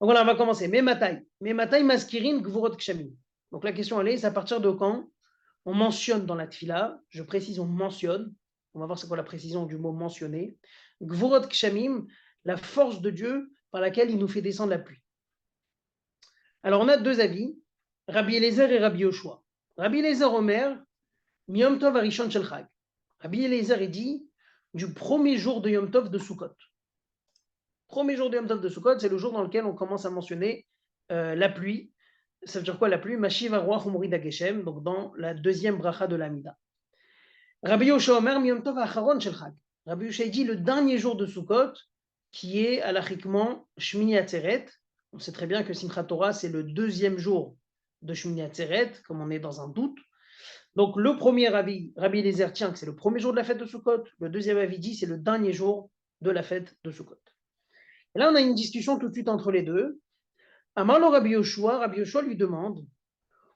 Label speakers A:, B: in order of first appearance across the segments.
A: voilà, on va commencer. Mematai maskirin gvurot kshamim. Donc la question elle est, c'est à partir de quand on mentionne dans la tfila, je précise, on mentionne, on va voir c'est quoi la précision du mot mentionner, gvurot kshamim, la force de Dieu par laquelle il nous fait descendre la pluie. Alors on a deux avis, Rabbi Eliezer et Rabbi Yoshua. Rabbi Eliezer Omer, Yom Tov Arishon Shel Chag. Rabbi Eliezer il dit du premier jour de Yom Tov de Sukkot. Premier jour de Yom Tov de Sukkot, c'est le jour dans lequel on commence à mentionner la pluie. Ça veut dire quoi la pluie? Mashiv Aruach Umorida Geshem, donc dans la deuxième bracha de l'Amida. Rabbi Yoshua Omer, Yom Tov Acharon Shel Chag. Rabbi Yoshua dit le dernier jour de Sukkot, qui est halachiquement Shmini Atzeret. On sait très bien que Simchat Torah, c'est le deuxième jour de Shmini Atzeret, comme on est dans un doute. Donc le premier avis, Rabbi Eliezer tient que c'est le premier jour de la fête de Sukkot. Le deuxième avis dit c'est le dernier jour de la fête de Sukkot. Et là, on a une discussion tout de suite entre les deux. Amalo Rabbi Yoshua lui demande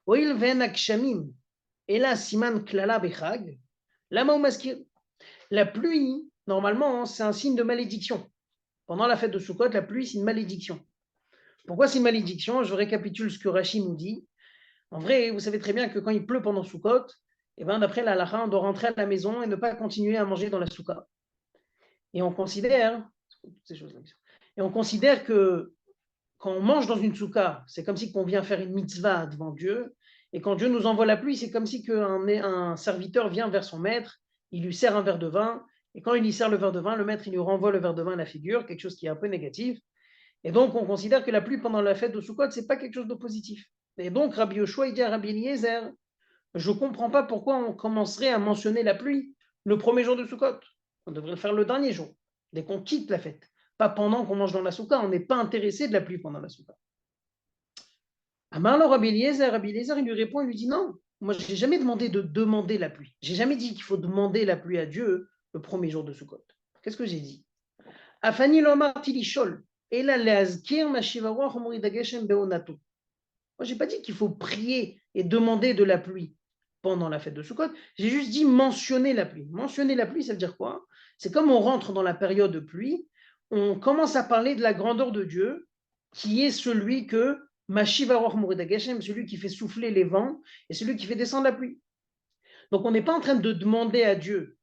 A: Oil ven akshamim, et là, siman klala bechag, lama ou maskir. La pluie, normalement, c'est un signe de malédiction. Pendant la fête de Sukkot, la pluie, c'est une malédiction. Pourquoi c'est une malédiction? Je récapitule ce que Rashi nous dit. En vrai, vous savez très bien que quand il pleut pendant Sukkot, et ben, d'après la halakha, on doit rentrer à la maison et ne pas continuer à manger dans la soukha. Et on considère, que quand on mange dans une soukha, c'est comme si on vient faire une mitzvah devant Dieu. Et quand Dieu nous envoie la pluie, c'est comme si un serviteur vient vers son maître, il lui sert un verre de vin, et quand il lui sert le verre de vin, le maître il lui renvoie le verre de vin à la figure, quelque chose qui est un peu négatif. Et donc on considère que la pluie pendant la fête de Sukkot, c'est pas quelque chose de positif. Et donc Rabbi Yoshua, il dit à Rabbi Eliezer, je ne comprends pas pourquoi on commencerait à mentionner la pluie le premier jour de Sukkot. On devrait le faire le dernier jour, dès qu'on quitte la fête. Pas pendant qu'on mange dans la soukha, on n'est pas intéressé de la pluie pendant la soukha. Alors Rabbi Eliezer, il lui répond, il lui dit non, moi je n'ai jamais demandé de demander la pluie. J'ai jamais dit qu'il faut demander la pluie à Dieu le premier jour de Sukkot. Qu'est-ce que j'ai dit? Afani lomar tilishol, ela leazkir mashivarach umoridageshem beonato. Moi, je n'ai pas dit qu'il faut prier et demander de la pluie pendant la fête de Sukkot. J'ai juste dit mentionner la pluie. Mentionner la pluie, ça veut dire quoi? C'est comme on rentre dans la période de pluie, on commence à parler de la grandeur de Dieu, qui est celui que Mashivarach Moridageshem, celui qui fait souffler les vents et celui qui fait descendre la pluie. Donc on n'est pas en train de demander à Dieu,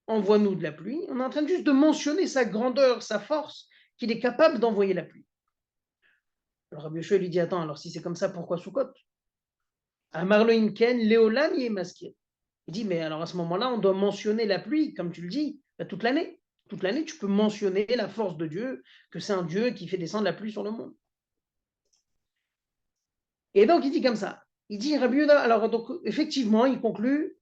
A: envoie-nous de la pluie, on est en train juste de mentionner sa grandeur, sa force, qu'il est capable d'envoyer la pluie. Alors Rabbi Yoshua lui dit, attends, alors si c'est comme ça, pourquoi Sukkot? Amarlo Imken, Léolam y est masqué. Il dit, mais alors à ce moment-là, on doit mentionner la pluie, comme tu le dis, toute l'année. Toute l'année, tu peux mentionner la force de Dieu, que c'est un Dieu qui fait descendre la pluie sur le monde. Et donc, il dit comme ça. Il dit, Rabbi Yehuda, alors donc, effectivement, il conclut,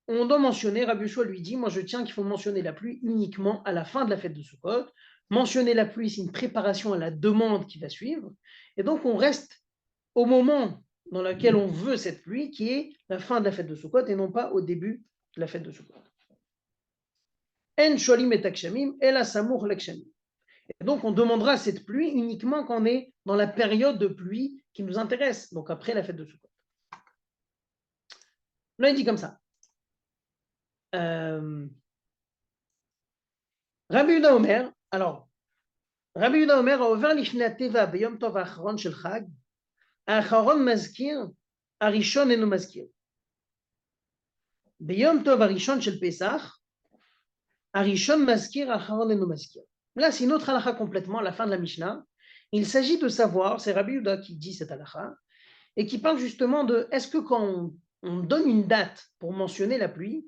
A: on doit mentionner, Rabbi Yoshua lui dit, moi je tiens qu'il faut mentionner la pluie uniquement à la fin de la fête de Sukkot. Mentionner la pluie, c'est une préparation à la demande qui va suivre. Et donc, on reste au moment dans lequel on veut cette pluie, qui est la fin de la fête de Sukkot et non pas au début de la fête de Sukkot. En sholim et akshamim, ela samour l'akshamim. Et donc, on demandera cette pluie uniquement quand on est dans la période de pluie qui nous intéresse, donc après la fête de Sukkot. Là, il dit comme ça. Rabbi Yehuda Omer, alors, Rabbi Yehuda Omer a ouvert l'ifnei teva b'yom tov ha'acharon shel chag, ha'acharon mazkir, harishon eno mazkir. B'yom tov harishon shel pesach, harishon mazkir, ha'acharon eno mazkir. Là, c'est une autre halakha complètement, à la fin de la Mishnah. Il s'agit de savoir, c'est Rabbi Yehuda qui dit cette halakha, et qui parle justement de, est-ce que quand on donne une date pour mentionner la pluie,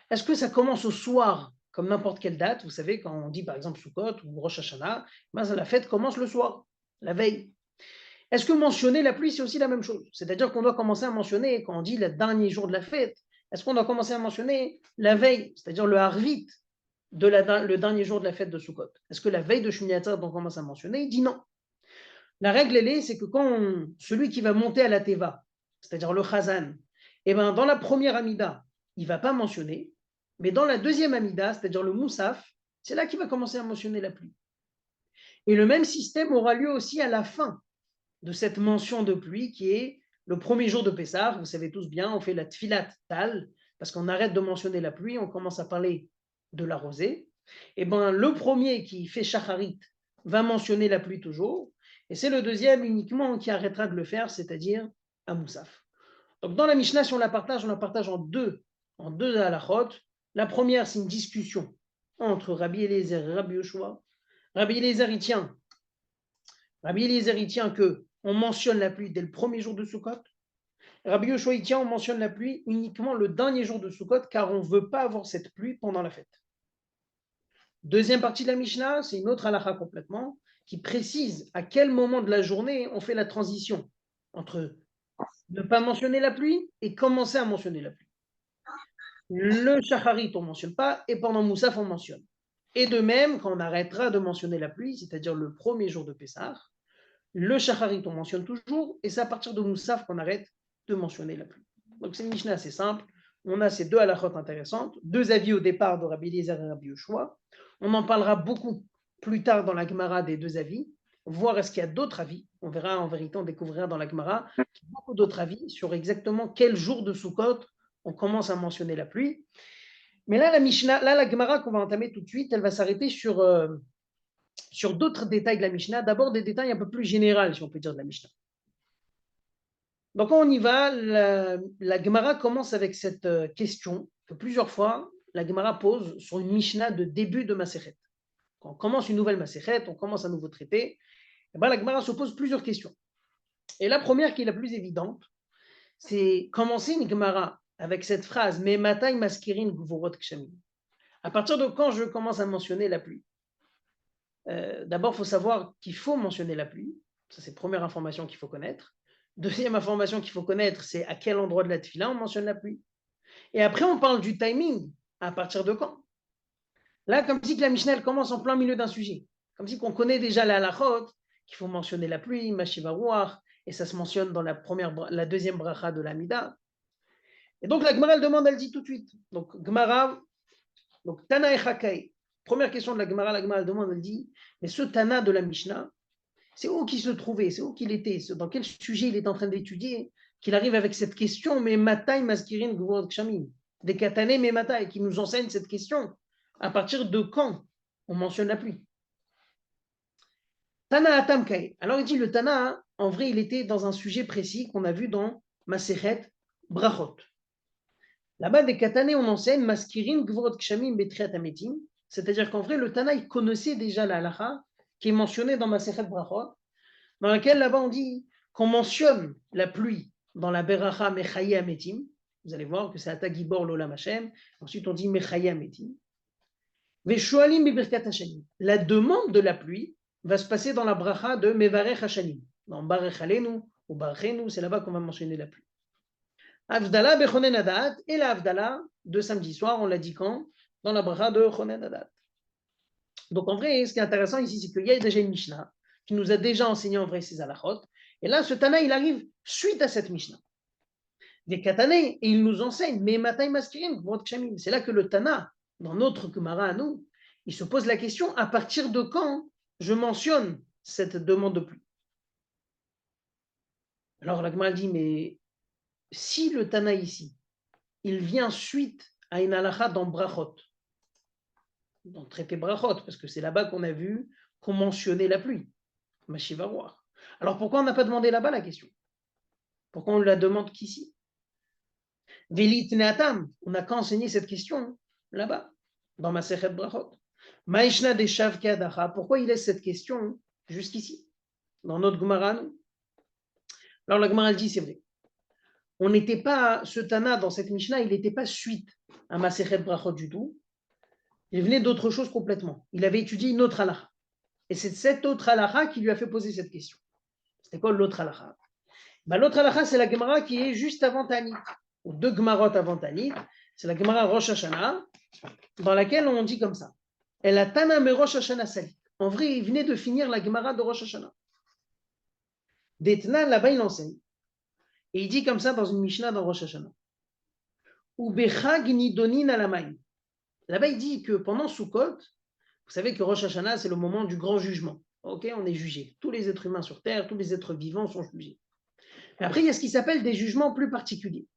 A: est-ce que ça commence au soir, comme n'importe quelle date? Vous savez, quand on dit par exemple Sukkot ou Rosh Hashanah, ben, la fête commence le soir, la veille. Est-ce que mentionner la pluie, c'est aussi la même chose? C'est-à-dire qu'on doit commencer à mentionner, quand on dit le dernier jour de la fête, est-ce qu'on doit commencer à mentionner la veille, c'est-à-dire le harvit, le dernier jour de la fête de Sukkot? Est-ce que la veille de Shmini Atzeret, on commence à mentionner? Il dit non. La règle, elle est, c'est que quand celui qui va monter à la Teva, c'est-à-dire le Chazan, eh ben, dans la première Amida, il ne va pas mentionner, mais dans la deuxième Amida, c'est-à-dire le Moussaf, c'est là qu'il va commencer à mentionner la pluie. Et le même système aura lieu aussi à la fin de cette mention de pluie qui est le premier jour de Pessah. Vous savez tous bien, on fait la Tfilat Tal, parce qu'on arrête de mentionner la pluie, on commence à parler de la rosée. Et ben, le premier qui fait Shacharit va mentionner la pluie toujours. Et c'est le deuxième uniquement qui arrêtera de le faire, c'est-à-dire à Moussaf. Donc dans la Mishnah, si on la partage en deux halachot. La première, c'est une discussion entre Rabbi Eliezer et Rabbi Yoshua. Rabbi Eliezer, il tient que on mentionne la pluie dès le premier jour de Sukkot. Rabbi Yoshua, il tient, on mentionne la pluie uniquement le dernier jour de Sukkot, car on ne veut pas avoir cette pluie pendant la fête. Deuxième partie de la Mishnah, c'est une autre halakha complètement, qui précise à quel moment de la journée on fait la transition entre ne pas mentionner la pluie et commencer à mentionner la pluie. Le shacharit, on ne mentionne pas, et pendant Moussaf, on mentionne. Et de même, quand on arrêtera de mentionner la pluie, c'est-à-dire le premier jour de Pessah, le shacharit, on mentionne toujours, et c'est à partir de Moussaf qu'on arrête de mentionner la pluie. Donc c'est une Mishnah assez simple. On a ces deux halakhot intéressantes, deux avis au départ de Rabbi Eliezer et Rabbi Yoshua. On en parlera beaucoup plus tard dans la Gemara des deux avis, voir est-ce qu'il y a d'autres avis. On verra en vérité, on découvrira dans la Gemara beaucoup d'autres avis sur exactement quel jour de Sukkot on commence à mentionner la pluie. Mais là, la Mishnah, là, la Gemara qu'on va entamer tout de suite, elle va s'arrêter sur d'autres détails de la Mishnah. D'abord, des détails un peu plus généraux, si on peut dire, de la Mishnah. Donc, on y va. La Gemara commence avec cette question que plusieurs fois, la Gemara pose sur une Mishnah de début de Masechet. Quand on commence une nouvelle Masechet, on commence un nouveau traité, et ben, la Gemara se pose plusieurs questions. Et la première, qui est la plus évidente, c'est commencer une Gemara avec cette phrase « Mais matai maskirin gvorot kshamim ». À partir de quand je commence à mentionner la pluie? D'abord, il faut savoir qu'il faut mentionner la pluie. Ça, c'est la première information qu'il faut connaître. Deuxième information qu'il faut connaître, c'est à quel endroit de la tefila on mentionne la pluie. Et après, on parle du timing. À partir de quand? Là, comme si que la Mishnah commence en plein milieu d'un sujet. Comme si qu'on connaît déjà la halachot, qu'il faut mentionner la pluie, Mashiva Ruach, et ça se mentionne dans la deuxième bracha de l'Amida. Et donc, la Gemara, elle demande, elle dit tout de suite. Donc, Gemara, donc Tana et Chakai. Première question de la Gemara elle demande, elle dit, mais ce Tana de la Mishnah, c'est où qu'il se trouvait, c'est où qu'il était, dans quel sujet il est en train d'étudier, qu'il arrive avec cette question, mais Matai Maskirin Gvurot Kshamim, des Katané, mais Matai, qui nous enseigne cette question. À partir de quand on mentionne la pluie? Tana Atamkai. Alors il dit le Tana, en vrai, il était dans un sujet précis qu'on a vu dans Masechet Brachot. Là-bas, des Katané, on enseigne Maskirin Gvurot Kshamim Betriat Ametim, c'est-à-dire qu'en vrai, le Tana, il connaissait déjà la halacha qui est mentionnée dans Masechet Brachot, dans laquelle là-bas on dit qu'on mentionne la pluie dans la Beracha Mechaye Ametim. Vous allez voir que c'est Ata Gibor Lolam Hashem. Ensuite on dit Mechaye Ametim. Veshualim Bibirkat Hashanim. La demande de la pluie va se passer dans la bracha de Mevarech Hashanim. Dans Barech Alenu ou Barechenu, c'est là-bas qu'on va mentionner la pluie. Avdala Bechonen Adat, et la Avdala de samedi soir, on l'a dit quand? Dans la bracha de Chonen Adat. Donc en vrai, ce qui est intéressant ici, c'est qu'il y a déjà une Mishnah qui nous a déjà enseigné en vrai ces halachot. Et là, ce Tana, il arrive suite à cette Mishnah. Des Katané, et il nous enseigne, mais Matai Maskirim, c'est là que le Tana, dans notre Gemara à nous, il se pose la question, à partir de quand je mentionne cette demande de pluie? Alors la Gemara dit, mais si le Tana ici, il vient suite à une halacha dans Brachot, dans le traité Brachot, parce que c'est là-bas qu'on a vu qu'on mentionnait la pluie. Mashiva voir. Alors pourquoi on n'a pas demandé là-bas la question? Pourquoi on ne la demande qu'ici? Velit Neatam, on n'a qu'à enseigner cette question là-bas, dans Masechet Brachot. Maishna de Shavka Daha, pourquoi il laisse cette question jusqu'ici, dans notre Gemara? Alors la Gemara dit, c'est vrai. On n'était pas, ce Tana dans cette Mishnah, il n'était pas suite à Masechet Brachot du tout. Il venait d'autre chose complètement. Il avait étudié une autre halakha. Et c'est cette autre halakha qui lui a fait poser cette question. C'était quoi l'autre halakha? L'autre halakha, c'est la Gemara qui est juste avant Tanit, ou deux Gemarot avant Tanit. C'est la Gemara Rosh Hashanah, dans laquelle on dit comme ça. Elle a Tana me Rosh Hashanah Salit. En vrai, il venait de finir la Gemara de Rosh Hashanah. Detna, là-bas, il enseigne. Et il dit comme ça dans une Mishnah dans Rosh Hashanah. Ou Bechag Nidonin Alamay. Là-bas, il dit que pendant Sukkot, vous savez que Rosh Hashanah, c'est le moment du grand jugement. Ok, on est jugé. Tous les êtres humains sur Terre, tous les êtres vivants sont jugés. Mais après, il y a ce qui s'appelle des jugements plus particuliers.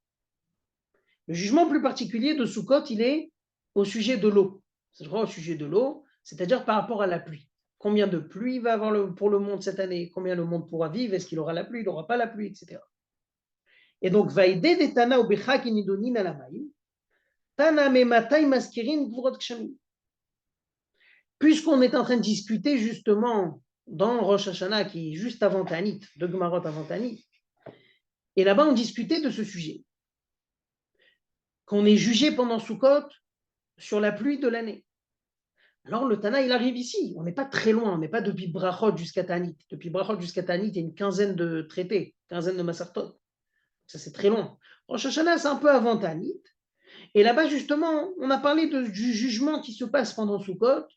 A: Le jugement plus particulier de Sukkot, il est au sujet de l'eau. C'est au sujet de l'eau, c'est-à-dire par rapport à la pluie. combien de pluie il va avoir pour le monde cette année, combien le monde pourra vivre, est-ce qu'il aura la pluie, il n'aura pas la pluie, etc. Et donc, Vaïdé de Tana ou Bechak inidonin alamaim, Tana mematai maskirin gvurot kshamim. Puisqu'on est en train de discuter justement dans Rosh Hashanah, qui est juste avant Tanit, de Gemarot avant Tanit, et là-bas on discutait de ce sujet, qu'on est jugé pendant Sukkot sur la pluie de l'année. Alors le Tana, il arrive ici, on n'est pas très loin, on n'est pas depuis Brachot jusqu'à Tanit. Depuis Brachot jusqu'à Tanit, il y a une quinzaine de traités, quinzaine de Masartot. Ça c'est très loin. Rosh Hashanah, c'est un peu avant Tanit. Et là-bas, justement, on a parlé du jugement qui se passe pendant Sukkot,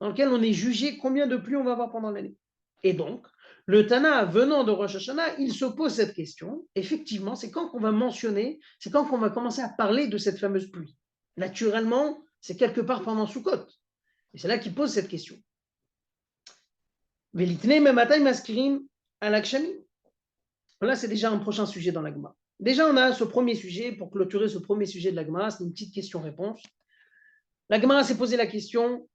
A: dans lequel on est jugé combien de pluie on va avoir pendant l'année. Et donc, le Tana, venant de Rosh Hashanah, il se pose cette question. Effectivement, c'est quand qu'on va mentionner, c'est quand qu'on va commencer à parler de cette fameuse pluie. Naturellement, c'est quelque part pendant Sukkot. Et c'est là qu'il pose cette question. Velitne mematay maskirin alakshami. Là, c'est déjà un prochain sujet dans la Gemara. Déjà, on a ce premier sujet, pour clôturer ce premier sujet de la Gemara, c'est une petite question-réponse. La Gemara s'est posé la question,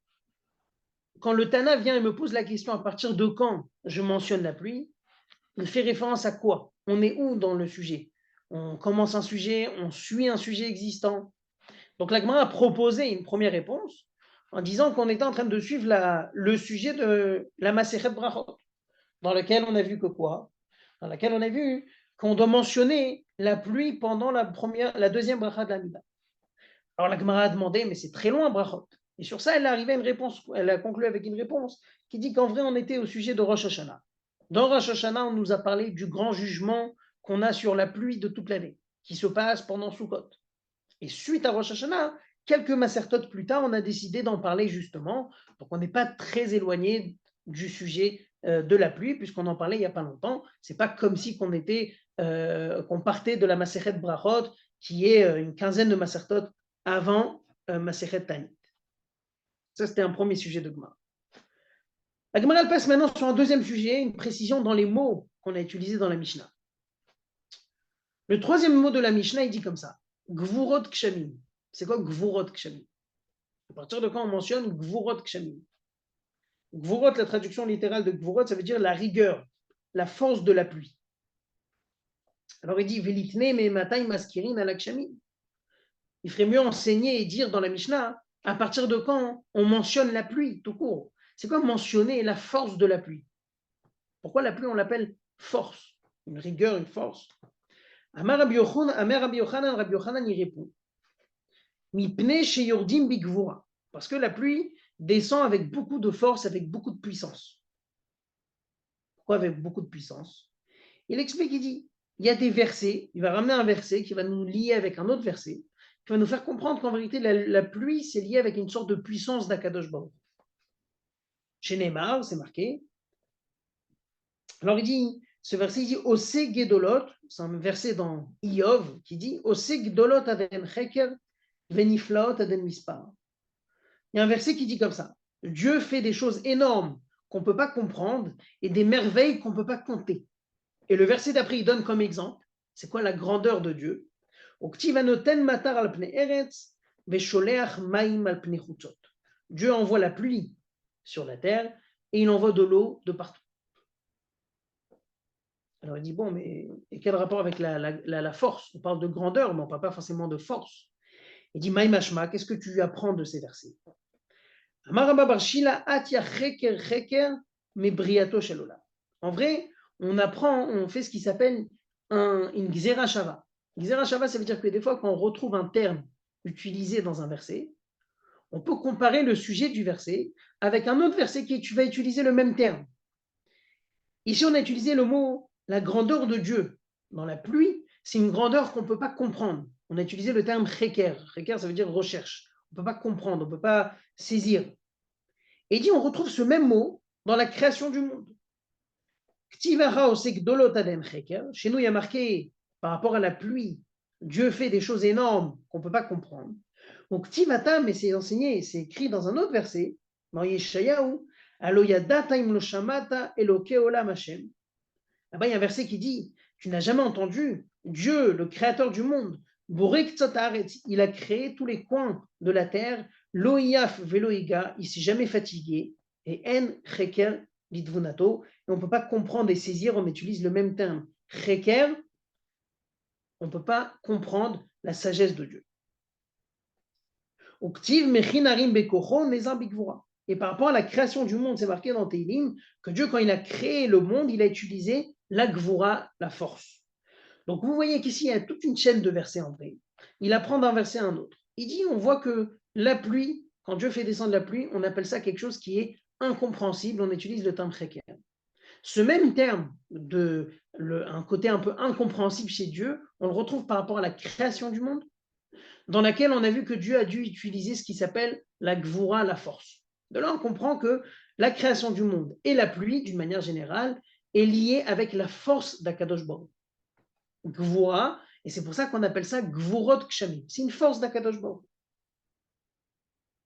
A: quand le Tana vient et me pose la question à partir de quand je mentionne la pluie, il fait référence à quoi? On est où dans le sujet? On commence un sujet, on suit un sujet existant. Donc la Gemara a proposé une première réponse en disant qu'on était en train de suivre le sujet de la Masechet Brachot, dans lequel on a vu que quoi? Dans laquelle on a vu qu'on doit mentionner la pluie pendant la deuxième bracha de la Mida. Alors la Gemara a demandé, mais c'est très loin, Brachot. Et sur ça, elle est arrivée à une réponse, elle a conclu avec une réponse qui dit qu'en vrai, on était au sujet de Rosh Hashanah. Dans Rosh Hashanah, on nous a parlé du grand jugement qu'on a sur la pluie de toute l'année, qui se passe pendant Sukkot. Et suite à Rosh Hashanah, quelques masertot plus tard, on a décidé d'en parler justement. Donc on n'est pas très éloigné du sujet de la pluie, puisqu'on en parlait il n'y a pas longtemps. C'est pas comme si qu'on partait de la Masechet Brachot, qui est une quinzaine de masertot avant Masechet Tanit. Ça, c'était un premier sujet de Gemara. La Gemara, elle passe maintenant sur un deuxième sujet, une précision dans les mots qu'on a utilisés dans la Mishnah. Le troisième mot de la Mishnah, il dit comme ça, Gvurot Kshamim. C'est quoi Gvurot Kshamim? À partir de quand on mentionne Gvurot Kshamim? Gvurot, la traduction littérale de Gvurot, ça veut dire la rigueur, la force de la pluie. Alors il dit, Velitne me matai maskirin ala Kshamim. Il ferait mieux enseigner et dire dans la Mishnah, à partir de quand on mentionne la pluie, tout court. C'est quoi mentionner la force de la pluie? Pourquoi la pluie, on l'appelle force? Une rigueur, une force. Amar Rabbi Yochanan, y répond. Mipne sheyordim bigvura. Parce que la pluie descend avec beaucoup de force, avec beaucoup de puissance. Pourquoi avec beaucoup de puissance? Il explique, il dit, il y a des versets, il va ramener un verset qui va nous lier avec un autre verset, qui va nous faire comprendre qu'en vérité, la pluie, c'est lié avec une sorte de puissance d'Akadosh Baruch. Chez Neymar, c'est marqué. Alors il dit, ce verset, il dit, Ose Gedolot, c'est un verset dans Iyov qui dit, Ose Gedolot aden cheker veniflaot aden mispar. Il y a un verset qui dit comme ça, Dieu fait des choses énormes qu'on ne peut pas comprendre et des merveilles qu'on ne peut pas compter. Et le verset d'après, il donne comme exemple, c'est quoi la grandeur de Dieu? Dieu envoie la pluie sur la terre et il envoie de l'eau de partout. Alors il dit, bon, mais et quel rapport avec la force? On parle de grandeur, mais on ne parle pas forcément de force. Il dit, Maïmashma, qu'est-ce que tu apprends de ces versets? En vrai, on apprend, on fait ce qui s'appelle une Gzera Shava. Gzera Shava, ça veut dire que des fois, quand on retrouve un terme utilisé dans un verset, on peut comparer le sujet du verset avec un autre verset qui tu vas utiliser le même terme. Ici, on a utilisé le mot la grandeur de Dieu. Dans la pluie, c'est une grandeur qu'on ne peut pas comprendre. On a utilisé le terme cheker. Cheker, ça veut dire recherche. On ne peut pas comprendre, on ne peut pas saisir. Et dit, on retrouve ce même mot dans la création du monde. Chez nous, il y a marqué, par rapport à la pluie, Dieu fait des choses énormes qu'on ne peut pas comprendre. Donc, Tivata, mais c'est enseigné, c'est écrit dans un autre verset, dans Yeshayahu, Aloyadata im lo shamata eloke olam Hashem. Là-bas, il y a un verset qui dit, tu n'as jamais entendu Dieu, le créateur du monde, il a créé tous les coins de la terre, loïaf veloïga, il ne s'est jamais fatigué, et en cheker lidvunato. Et on ne peut pas comprendre et saisir, on utilise le même terme. Cheker, on ne peut pas comprendre la sagesse de Dieu. Et par rapport à la création du monde, c'est marqué dans Teilim que Dieu, quand il a créé le monde, il a utilisé la gvura, la force. Donc vous voyez qu'ici, il y a toute une chaîne de versets en vrai. Il apprend d'un verset à un autre. Il dit, on voit que la pluie, quand Dieu fait descendre la pluie, on appelle ça quelque chose qui est incompréhensible, on utilise le terme précaire. Ce même terme, un côté un peu incompréhensible chez Dieu, on le retrouve par rapport à la création du monde, dans laquelle on a vu que Dieu a dû utiliser ce qui s'appelle la gvura, la force. De là, on comprend que la création du monde et la pluie, d'une manière générale, est liée avec la force d'Akadosh Baruch. Gvura, et c'est pour ça qu'on appelle ça Gvurot Kshamim. C'est une force d'Akadosh Baruch.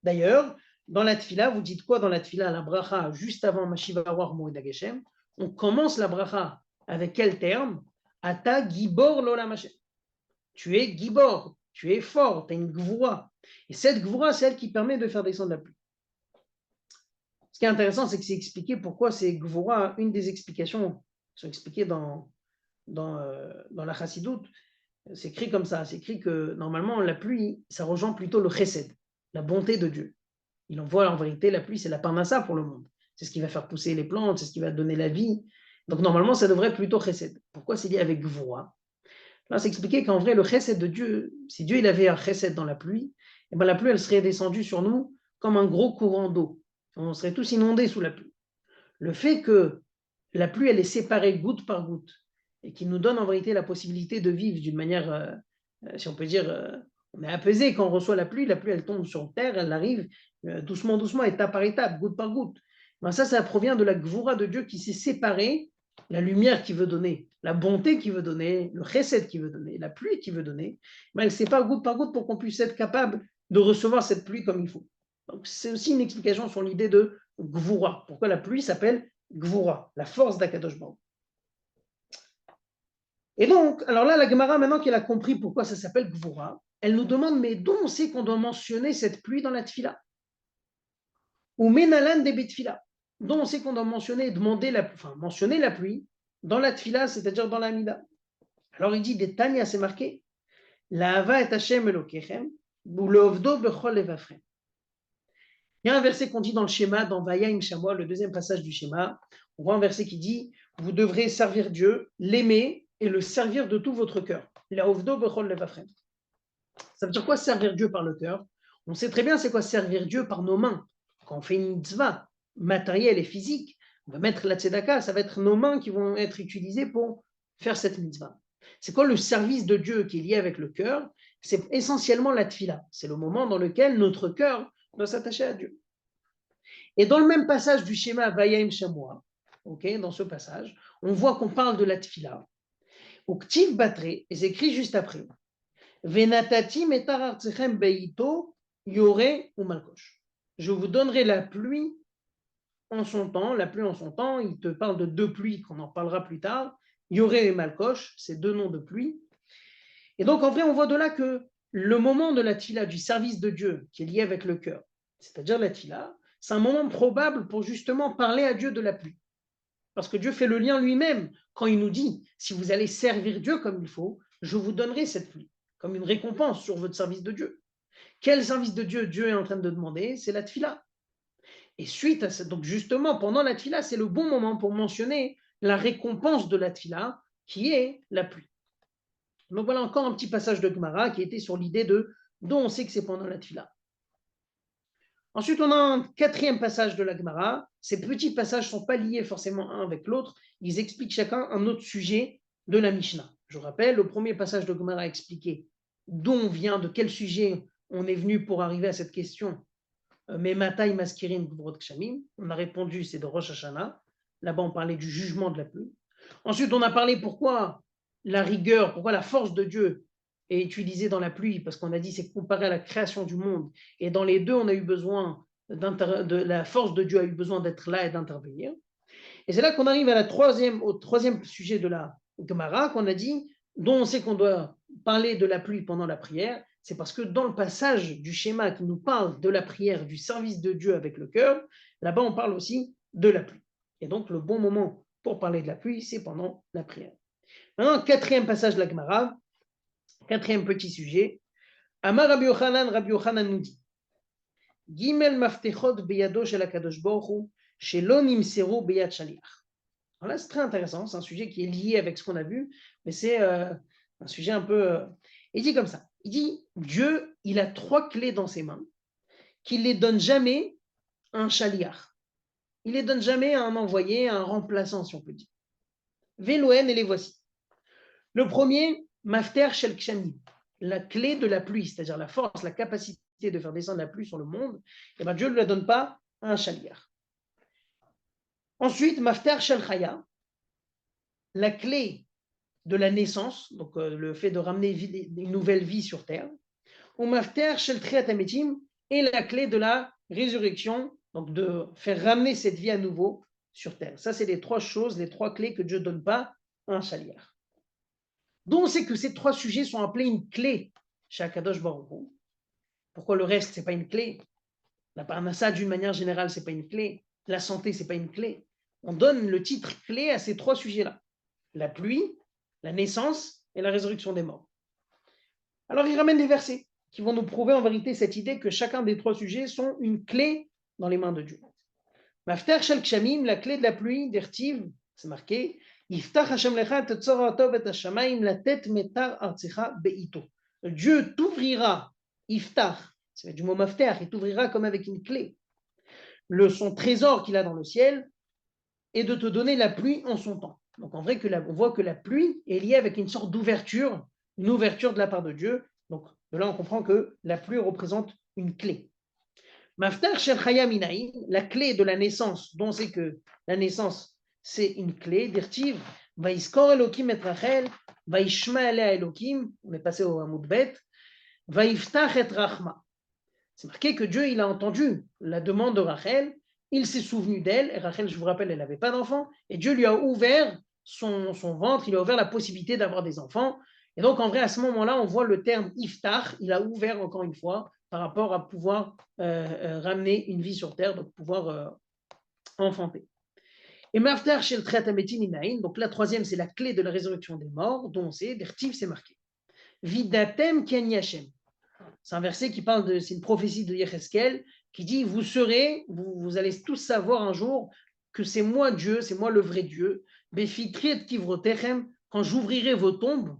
A: D'ailleurs, dans la tfila, vous dites quoi dans la tfila, la bracha, juste avant Mashiva War Moed Hageshem, on commence la bracha avec quel terme? Ata Gibor Lolam Hashem. Tu es Gibor, tu es fort, tu as une Gvura. Et cette Gvura, c'est elle qui permet de faire descendre la pluie. Ce qui est intéressant, c'est que c'est expliqué pourquoi c'est Gvura, une des explications qui sont expliquées dans la Chassidoute. C'est écrit comme ça, c'est écrit que normalement la pluie, ça rejoint plutôt le chesed, la bonté de Dieu. Il envoie en vérité la pluie, c'est la parnassa pour le monde. C'est ce qui va faire pousser les plantes, c'est ce qui va donner la vie. Donc normalement, ça devrait plutôt chesed. Pourquoi c'est lié avec Gvura? Là, c'est expliqué qu'en vrai, le chesed de Dieu, si Dieu il avait un chesed dans la pluie, et ben la pluie, elle serait descendue sur nous comme un gros courant d'eau. On serait tous inondés sous la pluie. Le fait que la pluie, elle est séparée goutte par goutte, et qui nous donne en vérité la possibilité de vivre d'une manière, si on peut dire, on est apaisé quand on reçoit la pluie, elle tombe sur terre, elle arrive doucement, doucement, étape par étape, goutte par goutte. Ben ça provient de la gvura de Dieu qui s'est séparée, la lumière qui veut donner, la bonté qui veut donner, le chesed qui veut donner, la pluie qui veut donner, ben elle sépare goutte par goutte pour qu'on puisse être capable de recevoir cette pluie comme il faut. Donc c'est aussi une explication sur l'idée de gvura. Pourquoi la pluie s'appelle Gvura, la force d'Akadosh Baruch. Et donc, alors là, la Gemara, maintenant qu'elle a compris pourquoi ça s'appelle Gvura, elle nous demande, mais d'où on sait qu'on doit mentionner cette pluie dans la tfila? Ou menalan des bitfila. D'où on sait qu'on doit mentionner la pluie dans la tfila, c'est-à-dire dans la mida. Alors il dit, des Tanya, c'est marqué, la hava et Hashem elokechem, ou le ovdo bechol levafrem. Il y a un verset qu'on dit dans le schéma, dans Vayim Shamoa, le deuxième passage du schéma. On voit un verset qui dit, vous devrez servir Dieu, l'aimer et le servir de tout votre cœur. Ça veut dire quoi servir Dieu par le cœur? On sait très bien c'est quoi servir Dieu par nos mains. Quand on fait une mitzvah matérielle et physique, on va mettre la tzedaka, ça va être nos mains qui vont être utilisées pour faire cette mitzvah. C'est quoi le service de Dieu qui est lié avec le cœur? C'est essentiellement la tfila. C'est le moment dans lequel notre cœur doit s'attacher à Dieu. Et dans le même passage du schéma Vayim Shamoa, dans ce passage, on voit qu'on parle de la tfila. Au Ktiv Batre, et c'est écrit juste après, Venatati metarartechem beito yore ou malkosh. Je vous donnerai la pluie en son temps, il te parle de deux pluies qu'on en parlera plus tard, yore et malkosh, c'est deux noms de pluie. Et donc en vrai, on voit de là que le moment de la tfila, du service de Dieu, qui est lié avec le cœur, c'est-à-dire la tfila, c'est un moment probable pour justement parler à Dieu de la pluie. Parce que Dieu fait le lien lui-même quand il nous dit, si vous allez servir Dieu comme il faut, je vous donnerai cette pluie, comme une récompense sur votre service de Dieu. Quel service de Dieu Dieu est en train de demander? C'est la tfila. Et suite à ça, donc justement, pendant la tfila, c'est le bon moment pour mentionner la récompense de la tfila, qui est la pluie. Donc voilà encore un petit passage de Gemara qui était sur l'idée de dont on sait que c'est pendant la tfila. Ensuite, on a un quatrième passage de la Gemara. Ces petits passages ne sont pas liés forcément un avec l'autre. Ils expliquent chacun un autre sujet de la Mishnah. Je vous rappelle, le premier passage de Gemara a expliqué d'où on vient, de quel sujet on est venu pour arriver à cette question. Mais Matai Maskirin Gvurot Kshamim. On a répondu, c'est de Rosh Hashanah. Là-bas, on parlait du jugement de la pluie. Ensuite, on a parlé pourquoi la rigueur, pourquoi la force de Dieu est utilisée dans la pluie, parce qu'on a dit c'est comparé à la création du monde. Et dans les deux, on a eu besoin la force de Dieu a eu besoin d'être là et d'intervenir. Et c'est là qu'on arrive au troisième sujet de la Gemara, qu'on a dit, dont on sait qu'on doit parler de la pluie pendant la prière, C'est parce que dans le passage du schéma qui nous parle de la prière, du service de Dieu avec le cœur, là-bas on parle aussi de la pluie. Et donc le bon moment pour parler de la pluie, c'est pendant la prière. Maintenant, quatrième passage de la Gemara, quatrième petit sujet. Amar Rabbi Yochanan nous dit Gimel maftechot beyado shel HaKadosh Baruch Hu shelo nimseru beyad shaliach. Alors là, c'est très intéressant, c'est un sujet qui est lié avec ce qu'on a vu, mais c'est un sujet un peu... Il dit comme ça, il dit, Dieu, il a 3 clés dans ses mains, qu'il ne les donne jamais à un chaliar. Il ne les donne jamais à un envoyé, à un remplaçant, si on peut dire. Véloen, et les voici. Le premier, Mafter Shel Kshamim, la clé de la pluie, c'est-à-dire la force, la capacité de faire descendre la pluie sur le monde, et bien Dieu ne la donne pas à un chaliar. Ensuite, Mafter Shel Chaya, la clé de la naissance, donc le fait de ramener une nouvelle vie sur terre, ou Mafter Shel Triat Hametim, et la clé de la résurrection, donc de faire ramener cette vie à nouveau sur terre. Ça, c'est les 3 choses, les 3 clés que Dieu ne donne pas à un chaliar. Donc, on sait que ces 3 sujets sont appelés une clé chez Akadosh Baruch Hu. Pourquoi le reste, ce n'est pas une clé? La parnassa, d'une manière générale, ce n'est pas une clé. La santé, ce n'est pas une clé. On donne le titre clé à ces 3 sujets-là. La pluie, la naissance et la résurrection des morts. Alors, il ramène des versets qui vont nous prouver en vérité cette idée que chacun des 3 sujets sont une clé dans les mains de Dieu. Mafter Shel Kshamim, la clé de la pluie, d'Ertiv, c'est marqué, Yiftach Hashem lecha tetzorato et hashamayim latet metar artzecha beito. Dieu t'ouvrira, Yiftach, c'est du mot Mafter, il t'ouvrira comme avec une clé, son trésor qu'il a dans le ciel, et de te donner la pluie en son temps. Donc en vrai, on voit que la pluie est liée avec une sorte d'ouverture, une ouverture de la part de Dieu. Donc de là, on comprend que la pluie représente une clé. Maftar Shel Chaya Minaïn, la clé de la naissance, dont c'est que la naissance, c'est une clé, d'Irtiv, Vaïskor Elohim et Rachel, Vaïshma Elea Elohim, on est passé au Hamoud Bet, Vaïftach et Rachma. C'est marqué que Dieu, il a entendu la demande de Rachel, il s'est souvenu d'elle, et Rachel, je vous rappelle, elle n'avait pas d'enfant, et Dieu lui a ouvert son ventre, il a ouvert la possibilité d'avoir des enfants. Et donc, en vrai, à ce moment-là, on voit le terme Iftar, il a ouvert encore une fois par rapport à pouvoir ramener une vie sur terre, donc pouvoir enfanter. Et Maftar chez le Triatametin Inaïn, donc la 3e, c'est la clé de la résurrection des morts, dont c'est, d'Ertiv, c'est marqué. Vidatem Ken Yashem. C'est un verset qui parle de, c'est une prophétie de Yecheskel qui dit, vous allez tous savoir un jour que c'est moi Dieu, c'est moi le vrai Dieu. Befitriet Kivrotechem, quand j'ouvrirai vos tombes.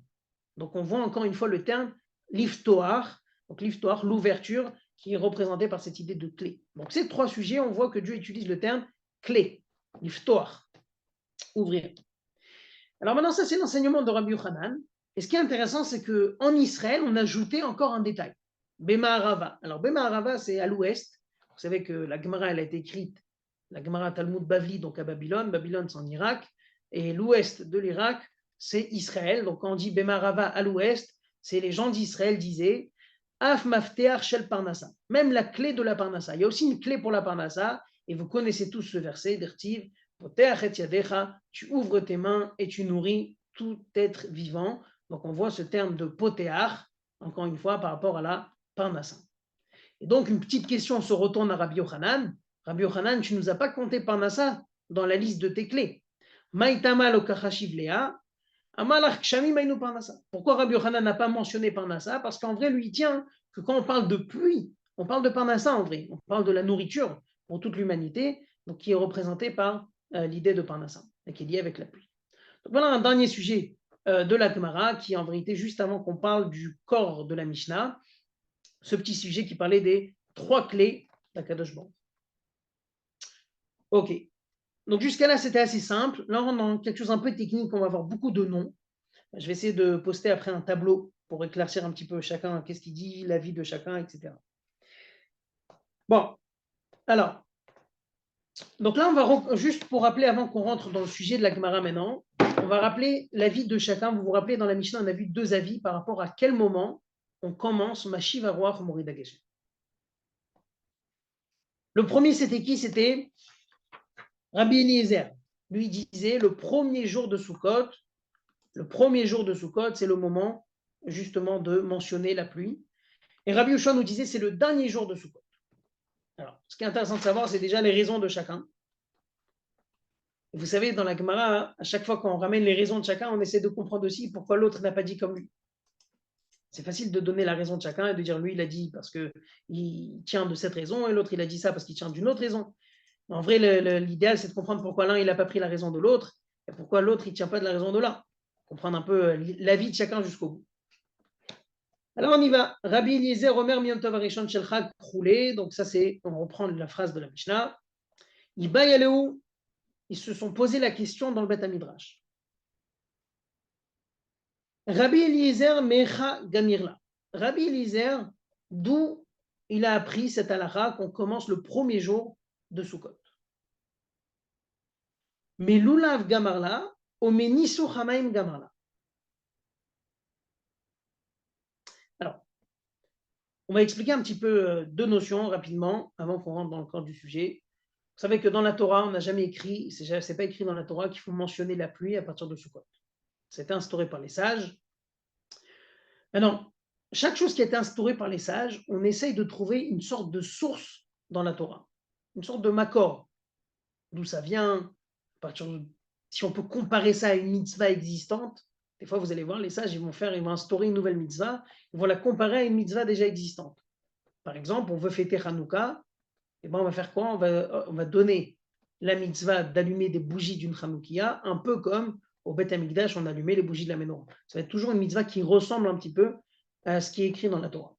A: Donc on voit encore une fois le terme l'iftoar, donc l'iftoar, l'ouverture, qui est représentée par cette idée de clé. Donc ces 3 sujets, on voit que Dieu utilise le terme clé, l'iftoar, ouvrir. Alors maintenant, ça c'est l'enseignement de Rabbi Yochanan. Et ce qui est intéressant, c'est qu'en Israël, on a ajouté encore un détail. Bema Arava. Alors Bema Arava, c'est à l'ouest. Vous savez que la Gemara, elle a été écrite, la Gemara Talmud Bavli, donc à Babylone. Babylone, c'est en Irak. Et l'ouest de l'Irak, c'est Israël. Donc quand on dit Bema Arava à l'ouest, c'est les gens d'Israël disaient Af Mafteach Shel Parnassa. Même la clé de la Parnassa. Il y a aussi une clé pour la Parnassa. Et vous connaissez tous ce verset d'Ertiv. Tu ouvres tes mains et tu nourris tout être vivant. Donc on voit ce terme de potéar, encore une fois, par rapport à la parnassa. Et donc une petite question se retourne à Rabbi Yochanan. Rabbi Yochanan, tu ne nous as pas compté parnassa dans la liste de tes clés. Pourquoi Rabbi Yochanan n'a pas mentionné parnassa? Parce qu'en vrai, lui, il tient que quand on parle de pluie, on parle de parnassa en vrai. On parle de la nourriture pour toute l'humanité, donc qui est représentée par l'idée de parnassa, et qui est liée avec la pluie. Donc voilà un dernier sujet de la Gemara, qui est en vérité juste avant qu'on parle du corps de la Mishnah, ce petit sujet qui parlait des 3 clés d'Akadosh Baruch. Ok, donc jusqu'à là c'était assez simple. Là on rentre dans quelque chose un peu technique, on va avoir beaucoup de noms. Je vais essayer de poster après un tableau pour éclaircir un petit peu chacun, qu'est-ce qu'il dit, la vie de chacun, etc. Bon, alors, donc là on va, juste pour rappeler avant qu'on rentre dans le sujet de la Gemara maintenant, on va rappeler l'avis de chacun. Vous vous rappelez, dans la Mishnah, on a vu 2 avis par rapport à quel moment on commence Mashiv Aroach Morida Geshem. Le premier, c'était qui? C'était Rabbi Eliezer. Lui disait le premier jour de Sukkot, c'est le moment justement de mentionner la pluie. Et Rabbi Yoshua nous disait c'est le dernier jour de Sukkot. Alors, ce qui est intéressant de savoir, c'est déjà les raisons de chacun. Et vous savez, dans la Gemara, à chaque fois qu'on ramène les raisons de chacun, on essaie de comprendre aussi pourquoi l'autre n'a pas dit comme lui. C'est facile de donner la raison de chacun et de dire lui, il a dit parce qu'il tient de cette raison et l'autre, il a dit ça parce qu'il tient d'une autre raison. En vrai, l'idéal, c'est de comprendre pourquoi l'un, il n'a pas pris la raison de l'autre et pourquoi l'autre, il ne tient pas de la raison de l'un. Comprendre un peu l'avis de chacun jusqu'au bout. Alors, on y va. Rabbi Eliezer, Omer, Miyom Tov Arishon Shel Chag, Kroulé. Donc, ça, c'est, on reprend la phrase de la Mishnah. Ils se sont posé la question dans le Beth Midrash. Rabbi Eliezer, Mecha Gamirla. Rabbi Eliezer, d'où il a appris cette halakha qu'on commence le premier jour de Sukkot. Mais Lulav Gamarla, Omenisu Hamaim Gamarla. Alors, on va expliquer un petit peu deux notions rapidement avant qu'on rentre dans le corps du sujet. Vous savez que dans la Torah, on n'a jamais écrit, c'est pas écrit dans la Torah qu'il faut mentionner la pluie à partir de Sukkot. C'était instauré par les sages. Maintenant, chaque chose qui a été instaurée par les sages, on essaye de trouver une sorte de source dans la Torah, une sorte de makor, d'où ça vient, si on peut comparer ça à une mitzvah existante. Des fois, vous allez voir, les sages, ils vont instaurer une nouvelle mitzvah, ils vont la comparer à une mitzvah déjà existante. Par exemple, on veut fêter Hanouka, et ben on va faire quoi? On va donner la mitzvah d'allumer des bougies d'une Hanoukia, un peu comme au Beth Amikdash, on allumait les bougies de la Menorah. Ça va être toujours une mitzvah qui ressemble un petit peu à ce qui est écrit dans la Torah.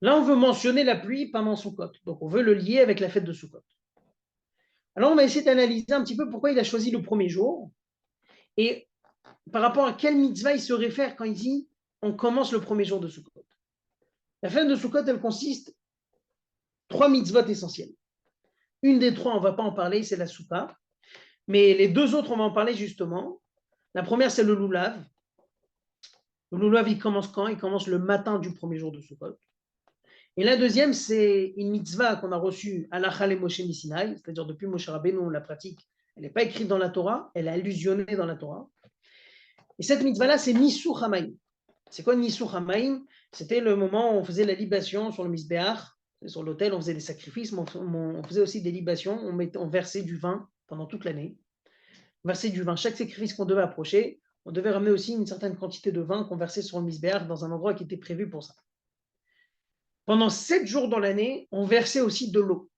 A: Là, on veut mentionner la pluie pendant Sukkot. Donc, on veut le lier avec la fête de Sukkot. Alors, on va essayer d'analyser un petit peu pourquoi il a choisi le premier jour et par rapport à quelle mitzvah il se réfère quand il dit on commence le premier jour de Sukkot. La fête de Sukkot, elle consiste 3 mitzvot essentielles. Une des 3, on ne va pas en parler, c'est la souka. Mais les 2 autres, on va en parler justement. La première, c'est le lulav. Le lulav, il commence quand? Il commence le matin du premier jour de Sukkot. Et la deuxième, c'est une mitzvah qu'on a reçue à l'Achal Moshe Misinaï, c'est-à-dire depuis Moshe Rabbeinu, on la pratique. Elle n'est pas écrite dans la Torah, elle est allusionnée dans la Torah. Et cette mitzvah-là, c'est Nisur Hamaim. C'est quoi Nisur Hamaim? C'était le moment où on faisait la libation sur le Misbéach. Sur l'autel, on faisait des sacrifices, mais on faisait aussi des libations. On versait du vin pendant toute l'année. On versait du vin. Chaque sacrifice qu'on devait approcher, on devait ramener aussi une certaine quantité de vin qu'on versait sur le Misbéach dans un endroit qui était prévu pour ça. Pendant 7 jours dans l'année, on versait aussi de l'eau.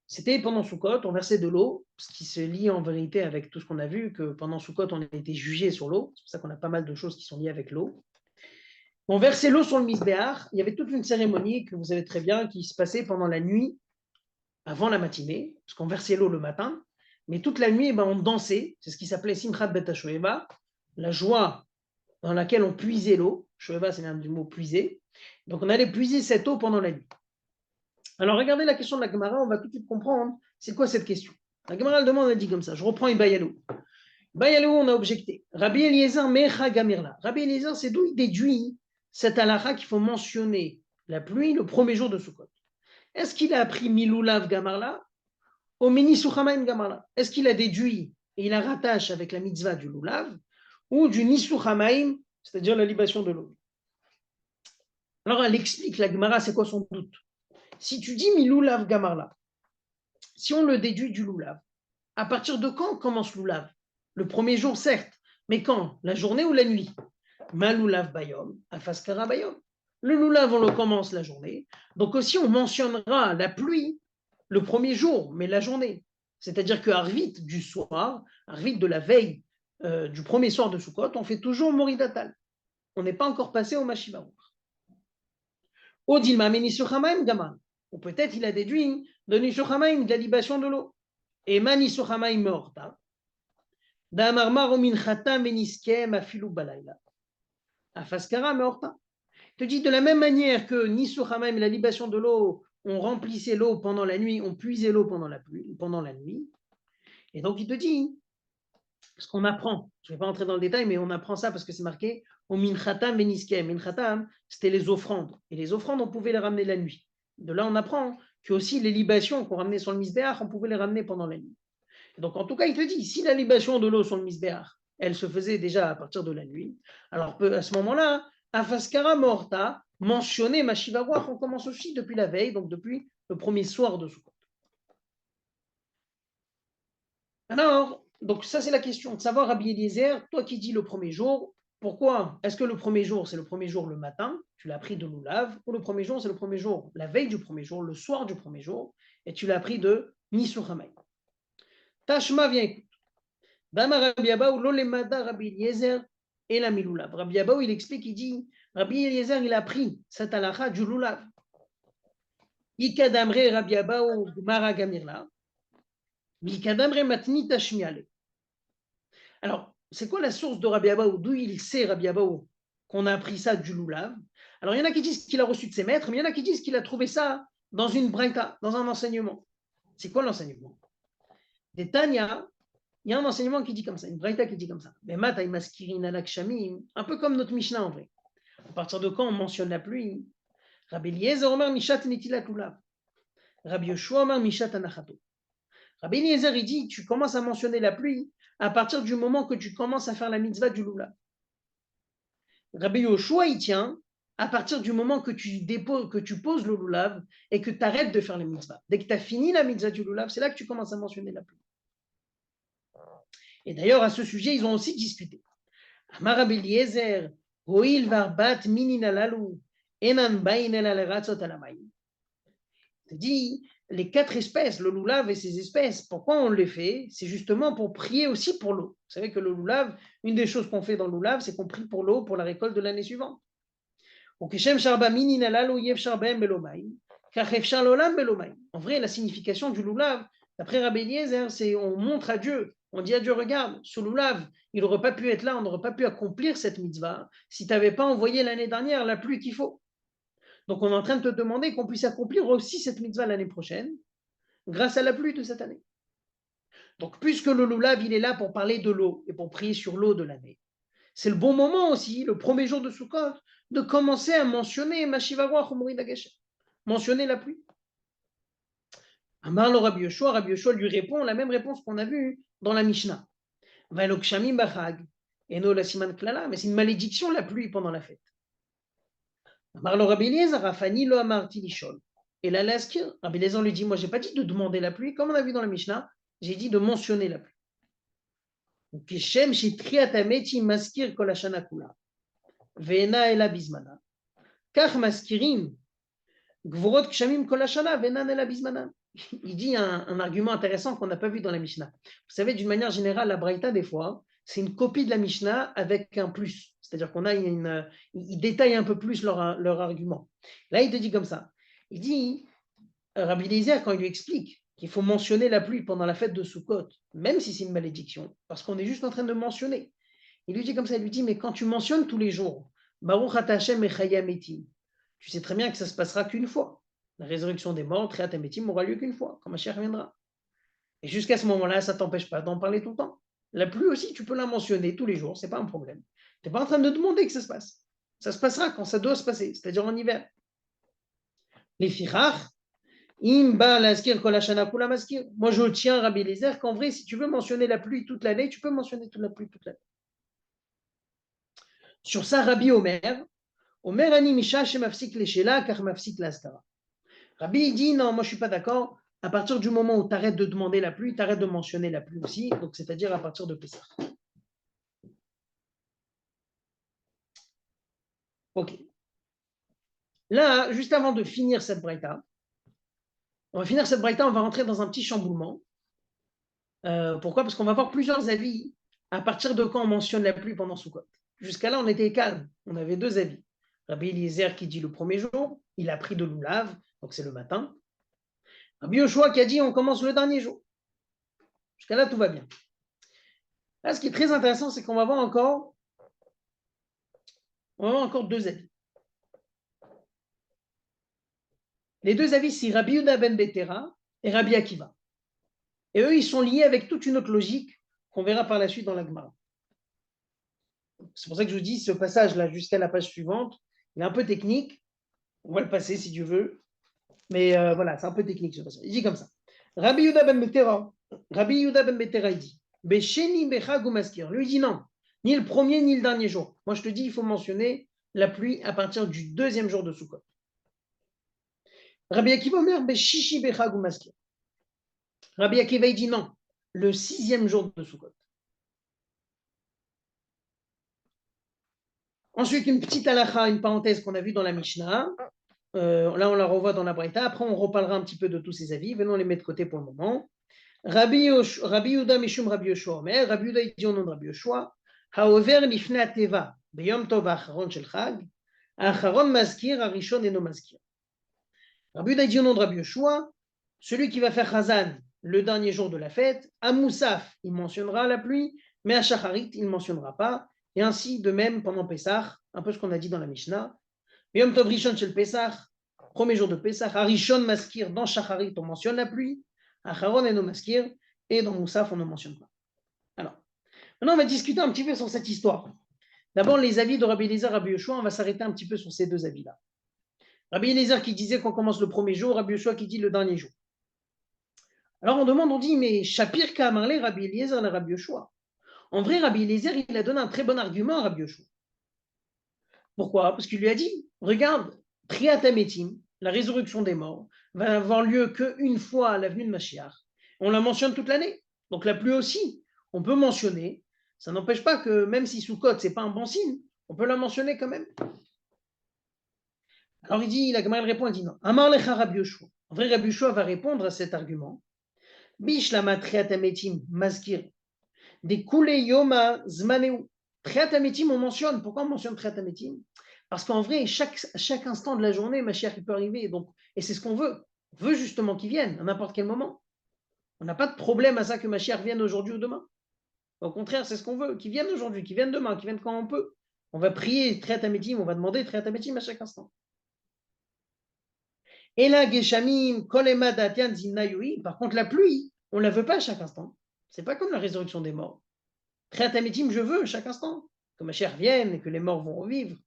A: C'était pendant Sukkot, on versait de l'eau, ce qui se lie en vérité avec tout ce qu'on a vu, que pendant Sukkot, on a été jugé sur l'eau. C'est pour ça qu'on a pas mal de choses qui sont liées avec l'eau. On versait l'eau sur le Misbéach. Il y avait toute une cérémonie que vous savez très bien qui se passait pendant la nuit, avant la matinée, parce qu'on versait l'eau le matin. Mais toute la nuit, on dansait. C'est ce qui s'appelait Simchat Bet HaShoeva, la joie dans laquelle on puisait l'eau. Shoeva, c'est même du mot puiser. Donc, on allait puiser cette eau pendant la nuit. Alors, regardez la question de la Gemara, on va tout de suite comprendre c'est quoi cette question. La Gemara, elle demande, elle dit comme ça. Je reprends Ibayalou. Ibayalou, on a objecté. Rabbi Eliezer Mecha Gamirla. Rabbi Eliezer, c'est d'où il déduit cette halakha qu'il faut mentionner la pluie le premier jour de Sukkot. Est-ce qu'il a appris Milulav Gamarla ou Mini Suchamaim Gamarla? Est-ce qu'il a déduit et il la rattache avec la mitzvah du Lulav ou du Nisuchamaim, c'est-à-dire la libation de l'eau? Alors, elle explique, la Gemara, c'est quoi son doute? Si tu dis Milulav Gamarla, si on le déduit du Lulav, à partir de quand commence Lulav? Le premier jour, certes, mais quand? La journée ou la nuit? Ma Lulav Bayom, Afaskara Bayom. Le Lulav, on le commence la journée. Donc aussi, on mentionnera la pluie le premier jour, mais la journée. C'est-à-dire que Arvit du soir, Arvit de la veille du premier soir de Sukkot, on fait toujours Moridatal. On n'est pas encore passé au Mashivaou. Odilma Menisuchamaim Gaman. Ou peut-être il a déduit de Nisuchamaim, de la libation de l'eau. Et Manisuchamaim Morta. Damarmar Minchata Meniskem Afilu Balayla. Afaskara Morta. Il te dit de la même manière que Nisuchamaim, la libation de l'eau, on remplissait l'eau pendant la nuit, on puisait l'eau pendant la nuit. Et donc il te dit, ce qu'on apprend, je ne vais pas entrer dans le détail, mais on apprend ça parce que c'est marqué au Minchatam Veniskem. Minchatam, c'était les offrandes. Et les offrandes, on pouvait les ramener la nuit. De là, on apprend que aussi les libations qu'on ramenait sur le Misbéach, on pouvait les ramener pendant la nuit. Et donc en tout cas, il te dit, si la libation de l'eau sur le Misbéach, elle se faisait déjà à partir de la nuit, alors à ce moment-là, Afaskara Morta, mentionner ma Shiva, on commence aussi depuis la veille, donc depuis le premier soir de Sukkot. Alors, donc ça c'est la question de savoir, Rabbi Eliezer, toi qui dis le premier jour, pourquoi est-ce que le premier jour c'est le premier jour le matin, tu l'as pris de l'oulav, ou le premier jour c'est le premier jour, la veille du premier jour, le soir du premier jour, et tu l'as pris de Nisur Hamay. Tashma vient écoute. Dama Rabbi Abaou, l'olemada Rabbi Eliezer et la miloulav. Rabbi Abaou il explique, il dit, Rabbi Eliezer il a pris cette halakha du loulav. Ikadamre Rabbi Abaou Gmara Gamirla. Alors, c'est quoi la source de Rabbi Abaou? D'où il sait, Rabbi Abaou, qu'on a appris ça du loulav? Alors, il y en a qui disent qu'il a reçu de ses maîtres, mais il y en a qui disent qu'il a trouvé ça dans une braïta, dans un enseignement. C'est quoi l'enseignement? Des Tanya, il y a un enseignement qui dit comme ça, une braïta qui dit comme ça. Un peu comme notre Mishnah en vrai. À partir de quand on mentionne la pluie? Rabbi Eliezer Omer Mishat Netilat Lulav. Rabbi Yoshua Omer Mishat Anachato. Rabbi Eliezer, il dit, tu commences à mentionner la pluie à partir du moment que tu commences à faire la mitzvah du lulav. Rabbi Yoshua, il tient à partir du moment que tu poses le lulav et que tu arrêtes de faire la mitzvah. Dès que tu as fini la mitzvah du lulav, c'est là que tu commences à mentionner la pluie. Et d'ailleurs, à ce sujet, ils ont aussi discuté. Amar Rabbi Eliezer, Hoil varbat minin alalu, enan bain el aleratzot alamayim. Il dit, les 4 espèces, le loulav et ses espèces, pourquoi on les fait? C'est justement pour prier aussi pour l'eau. Vous savez que le loulav, une des choses qu'on fait dans le loulav, c'est qu'on prie pour l'eau pour la récolte de l'année suivante. En vrai, la signification du loulav, d'après Rabbi Eliezer, c'est on montre à Dieu, on dit à Dieu, regarde, ce loulav, il n'aurait pas pu être là, on n'aurait pas pu accomplir cette mitzvah si tu n'avais pas envoyé l'année dernière la pluie qu'il faut. Donc, on est en train de te demander qu'on puisse accomplir aussi cette mitzvah l'année prochaine, grâce à la pluie de cette année. Donc, puisque le loulav, il est là pour parler de l'eau et pour prier sur l'eau de l'année, c'est le bon moment aussi, le premier jour de Sukkot, de commencer à mentionner Mashiva Ruach Umori Dageshem, mentionner la pluie. Amar le Rabbi Yoshua lui répond la même réponse qu'on a vue dans la Mishnah. Valokshamim Bachag, Eno la Siman Klala, mais c'est une malédiction la pluie pendant la fête. Amar le Rabbi Eliezer, Rafani lo amarti lishol. Et là, Rabbi Eliezer lui dit, moi, je n'ai pas dit de demander la pluie, comme on a vu dans la Mishnah, j'ai dit de mentionner la pluie. Kishem shitriat ameti maskir kol hashana kula. Ve'ena ela bizmana. Kach maskirim gvorot kshamim kol hashana ve'ena ela bizmana. Il dit un argument intéressant qu'on n'a pas vu dans la Mishnah. Vous savez, d'une manière générale, la Braïta, des fois, c'est une copie de la Mishnah avec un plus. C'est-à-dire qu'on a ils détaillent un peu plus leur argument. Là, il te dit comme ça. Il dit, Rabbi Eliezer, quand il lui explique qu'il faut mentionner la pluie pendant la fête de Sukkot, même si c'est une malédiction, parce qu'on est juste en train de mentionner. Il lui dit comme ça, il lui dit, mais quand tu mentionnes tous les jours, Baruch ata Hashem echaya metim, tu sais très bien que ça se passera qu'une fois. La résurrection des morts, Triat Ametim, aura lieu qu'une fois, quand Mashiach viendra. Et jusqu'à ce moment-là, ça ne t'empêche pas d'en parler tout le temps. La pluie aussi, tu peux la mentionner tous les jours, ce n'est pas un problème. Tu n'es pas en train de demander que ça se passe. Ça se passera quand ça doit se passer, c'est-à-dire en hiver. Les firach, imba laskir kolashana kula maskir. Moi, je tiens, Rabbi Eliezer, qu'en vrai, si tu veux mentionner la pluie toute l'année, tu peux mentionner toute la pluie toute l'année. Sur ça, Rabbi Omer ani misha shemafsik leshela kar mafsik l'askara. Rabbi dit, non, moi je ne suis pas d'accord. À partir du moment où tu arrêtes de demander la pluie, tu arrêtes de mentionner la pluie aussi, donc c'est-à-dire à partir de Pessah. Ok. Là, juste avant de finir cette braïta, on va rentrer dans un petit chamboulement. Pourquoi? Parce qu'on va voir plusieurs avis à partir de quand on mentionne la pluie pendant Sukkot. Jusqu'à là, on était calme. On avait 2 avis. Rabbi Eliezer qui dit le premier jour, il a pris de l'oulav, donc c'est le matin. Rabbi Yoshua qui a dit on commence le dernier jour. Jusqu'à là, tout va bien. Là, ce qui est très intéressant, c'est qu'on va voir encore 2 avis. Les 2 avis, c'est Rabbi Yehuda ben Betera et Rabbi Akiva. Et eux, ils sont liés avec toute une autre logique qu'on verra par la suite dans la Gemara. C'est pour ça que je vous dis, ce passage-là, jusqu'à la page suivante, il est un peu technique. On va le passer si tu veux. Mais voilà, c'est un peu technique ce passage. Il dit comme ça. Rabbi Yehuda ben Betera, il dit Besheni bechag ou maskir. Lui, il dit non, ni le premier ni le dernier jour. Moi, je te dis, il faut mentionner la pluie à partir du deuxième jour de Sukkot. Rabbi Akiva Omer, Beshishi Bechag ou Maskir. Rabbi Akiva dit non, le sixième jour de Sukkot. Ensuite, une petite halakha, une parenthèse qu'on a vue dans la Mishnah. Là, on la revoit dans la Braïta. Après, on reparlera un petit peu de tous ces avis. Venons les mettre de côté pour le moment. Rabbi Yehuda Mishum Rabbi Yoshua Omer. Rabbi Yehuda dit au nom de Rabbi Yoshua. Haover lifnei ateva beyom tov ha'acharon shel chag. Ha'acharon maskir, ha'rishon eno maskir. Rabbi Yehuda dit au nom de Rabbi Yoshua. Celui qui va faire Chazan le dernier jour de la fête, à Moussaf, il mentionnera la pluie, mais à Shacharit, il ne mentionnera pas. Et ainsi, de même, pendant Pessah, un peu ce qu'on a dit dans la Mishnah. Yom Tov Rishon Shel Pessah, premier jour de Pessah, Arishon Maskir, dans Shacharit, on mentionne la pluie, Acharon Eno Maskir, et dans Moussaf, on ne mentionne pas. Alors, maintenant, on va discuter un petit peu sur cette histoire. D'abord, les avis de Rabbi Eliezer et Rabbi Yoshua, on va s'arrêter un petit peu sur ces deux avis-là. Rabbi Eliezer qui disait qu'on commence le premier jour, Rabbi Yoshua qui dit le dernier jour. Alors on demande, on dit, mais Shapir Kamarle, Rabbi Eliezer et Rabbi Yoshua. En vrai, Rabbi Eliezer, il a donné un très bon argument à Rabbi Yoshua. Pourquoi? Parce qu'il lui a dit, regarde, Triatametim, la résurrection des morts, va avoir lieu qu'une fois à l'avenue de Mashiach. On la mentionne toute l'année. Donc la pluie aussi, on peut mentionner. Ça n'empêche pas que même si Soukot, ce n'est pas un bon signe, on peut la mentionner quand même. Alors il dit, la Gemara répond, il dit non. Amar lecha Rabbi Yoshua. En vrai, Rabbi Yoshua va répondre à cet argument. Bishlama Triatametim, Maskir. Des Koulé Yoma Zmaneu. Triatametim, on mentionne. Pourquoi on mentionne Triatametim? Parce qu'en vrai, chaque instant de la journée, Mashiach il peut arriver. Et c'est ce qu'on veut. On veut justement qu'il vienne à n'importe quel moment. On n'a pas de problème à ça que Mashiach vienne aujourd'hui ou demain. Au contraire, c'est ce qu'on veut. Qu'il vienne aujourd'hui, qu'il vienne demain, qu'il vienne quand on peut. On va prier Triatametim, on va demander Triatametim à chaque instant. Et là, Geshamim, Kolema Datian Zinayui. Par contre, la pluie, on ne la veut pas à chaque instant. C'est pas comme la résurrection des morts. Triatametim, je veux à chaque instant. Que ma chère vienne et que les morts vont revivre.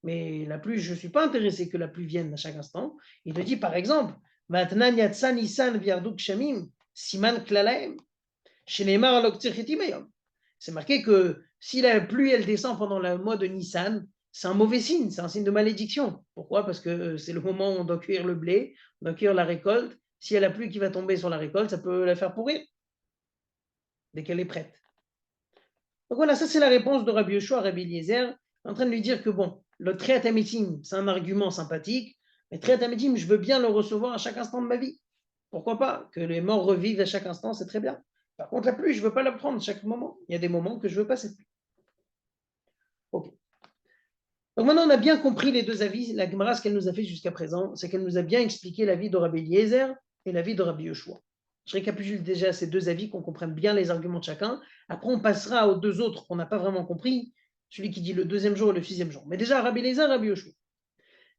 A: Mais la pluie, je ne suis pas intéressé que la pluie vienne à chaque instant. Il te dit par exemple, Siman Klalaem, c'est marqué que si la pluie elle descend pendant le mois de Nissan, c'est un mauvais signe, c'est un signe de malédiction. Pourquoi? Parce que c'est le moment où on doit cueillir le blé, on doit cueillir la récolte. S'il y a la pluie qui va tomber sur la récolte, ça peut la faire pourrir dès qu'elle est prête. Donc voilà, ça c'est la réponse de Rabbi Yoshua à Rabbi Eliezer, en train de lui dire que bon, le Triatametim, c'est un argument sympathique, mais Triatametim, je veux bien le recevoir à chaque instant de ma vie. Pourquoi pas? Que les morts revivent à chaque instant, c'est très bien. Par contre, la pluie, je ne veux pas la prendre à chaque moment. Il y a des moments que je ne veux pas cette pluie. Ok. Donc maintenant, on a bien compris les deux avis. La Gemara, ce qu'elle nous a fait jusqu'à présent, c'est qu'elle nous a bien expliqué l'avis de Rabbi Eliezer et l'avis de Rabbi Yoshua. Je récapitule déjà ces deux avis, qu'on comprenne bien les arguments de chacun. Après, on passera aux deux autres qu'on n'a pas vraiment compris, celui qui dit le deuxième jour et le sixième jour. Mais déjà, Rabbi Eliezer et Rabbi Yoshua.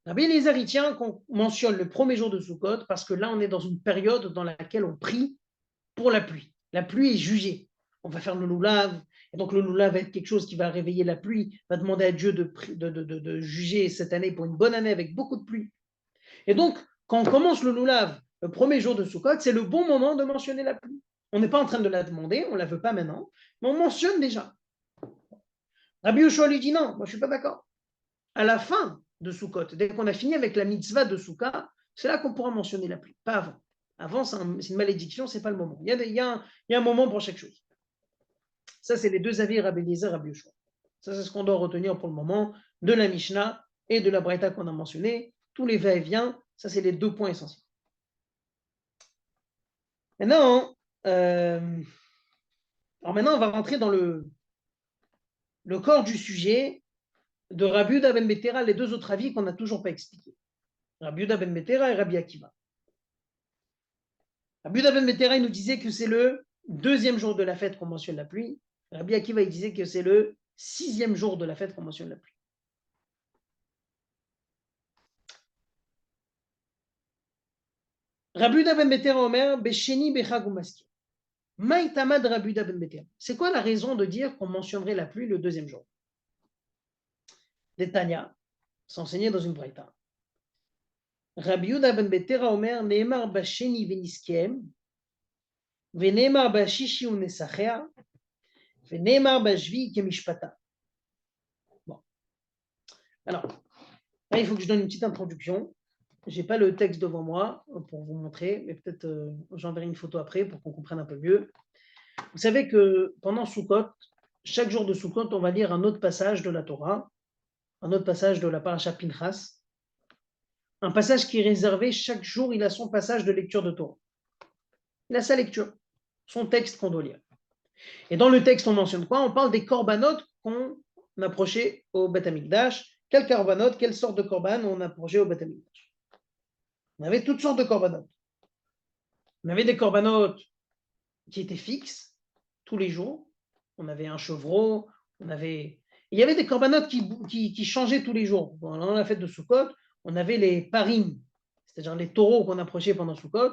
A: Rabbi Eliezer, il tient qu'on mentionne le premier jour de Sukkot parce que là, on est dans une période dans laquelle on prie pour la pluie. La pluie est jugée. On va faire le loulav, et donc le loulav va être quelque chose qui va réveiller la pluie, va demander à Dieu de juger cette année pour une bonne année avec beaucoup de pluie. Et donc, quand on commence le loulav, le premier jour de Sukkot, c'est le bon moment de mentionner la pluie. On n'est pas en train de la demander, on ne la veut pas maintenant, mais on mentionne déjà. Rabbi Yoshua lui dit non, moi je ne suis pas d'accord. À la fin de Sukkot, dès qu'on a fini avec la mitzvah de Sukkot, c'est là qu'on pourra mentionner la pluie, pas avant. Avant, c'est une malédiction, ce n'est pas le moment. Il y a un moment pour chaque chose. Ça, c'est les deux avis Rabbi Eliezer et Rabbi Yoshua. Ça, c'est ce qu'on doit retenir pour le moment de la Mishnah et de la Braïta qu'on a mentionné. Tous les va-et-vient, ça, c'est les deux points essentiels. Maintenant, on va rentrer dans le corps du sujet de Rabbi Yehuda ben Betera, les deux autres avis qu'on n'a toujours pas expliqués. Rabbi Yehuda ben Betera et Rabbi Akiva. Rabbi Yehuda ben Betera, il nous disait que c'est le deuxième jour de la fête qu'on mentionne la pluie. Rabbi Akiva, il disait que c'est le sixième jour de la fête qu'on mentionne la pluie. Rabbi Yehuda ben Betera Omer, Besheni Bechag Umaskir. Maïtamad Rabbi Yehuda ben Betera. C'est quoi la raison de dire qu'on mentionnerait la pluie le deuxième jour? Des Tanya, s'enseigner dans une braïta. Rabbi Yehuda ben Betera Omer, Neemar Basheni Veniskiem, Veneemar Bashishi, Veneemar Bashvi Kemishpata. Bon. Alors, là, il faut que je donne une petite introduction. Je n'ai pas le texte devant moi pour vous montrer, mais peut-être j'enverrai une photo après pour qu'on comprenne un peu mieux. Vous savez que pendant Sukkot, chaque jour de Sukkot, on va lire un autre passage de la Torah, un autre passage de la Parashat Pinchas, un passage qui est réservé, chaque jour, il a son passage de lecture de Torah. Il a sa lecture, son texte qu'on doit lire. Et dans le texte, on mentionne quoi? On parle des korbanot qu'on approchait au Beth Amikdash. Quel korbanot, quelle sorte de korban on approchait au Beth Amikdash? On avait toutes sortes de korbanot. On avait des korbanot qui étaient fixes tous les jours. On avait un chevreau, il y avait des korbanot qui changeaient tous les jours. Pendant la fête de Sukkot, on avait les parim, c'est-à-dire les taureaux qu'on approchait pendant Sukkot.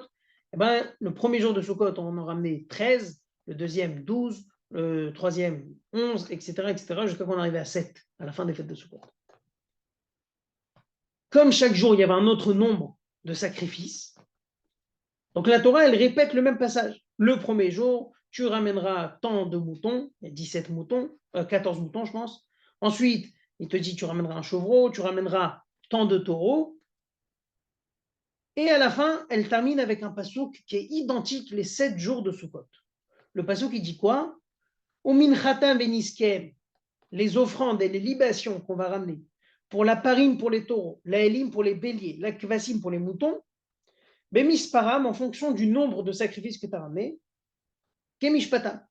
A: Et ben, le premier jour de Sukkot, on en ramenait 13, le deuxième 12, le troisième 11, etc., jusqu'à qu'on arrivait à 7, à la fin des fêtes de Sukkot. Comme chaque jour, il y avait un autre nombre de sacrifices, donc la Torah, elle répète le même passage. Le premier jour, tu ramèneras tant de moutons, il y a 17 moutons, 14 moutons, je pense. Ensuite, il te dit, tu ramèneras un chevreau, tu ramèneras tant de taureaux. Et à la fin, elle termine avec un pasouk qui est identique les 7 jours de Sukkot. Le pasouk, il dit quoi? Uminchatam veniskem, les offrandes et les libations qu'on va ramener pour la parine pour les taureaux, la élim pour les béliers, la kvasim pour les moutons, Bemisparam, en fonction du nombre de sacrifices que tu as ramenés, Kemishpatam.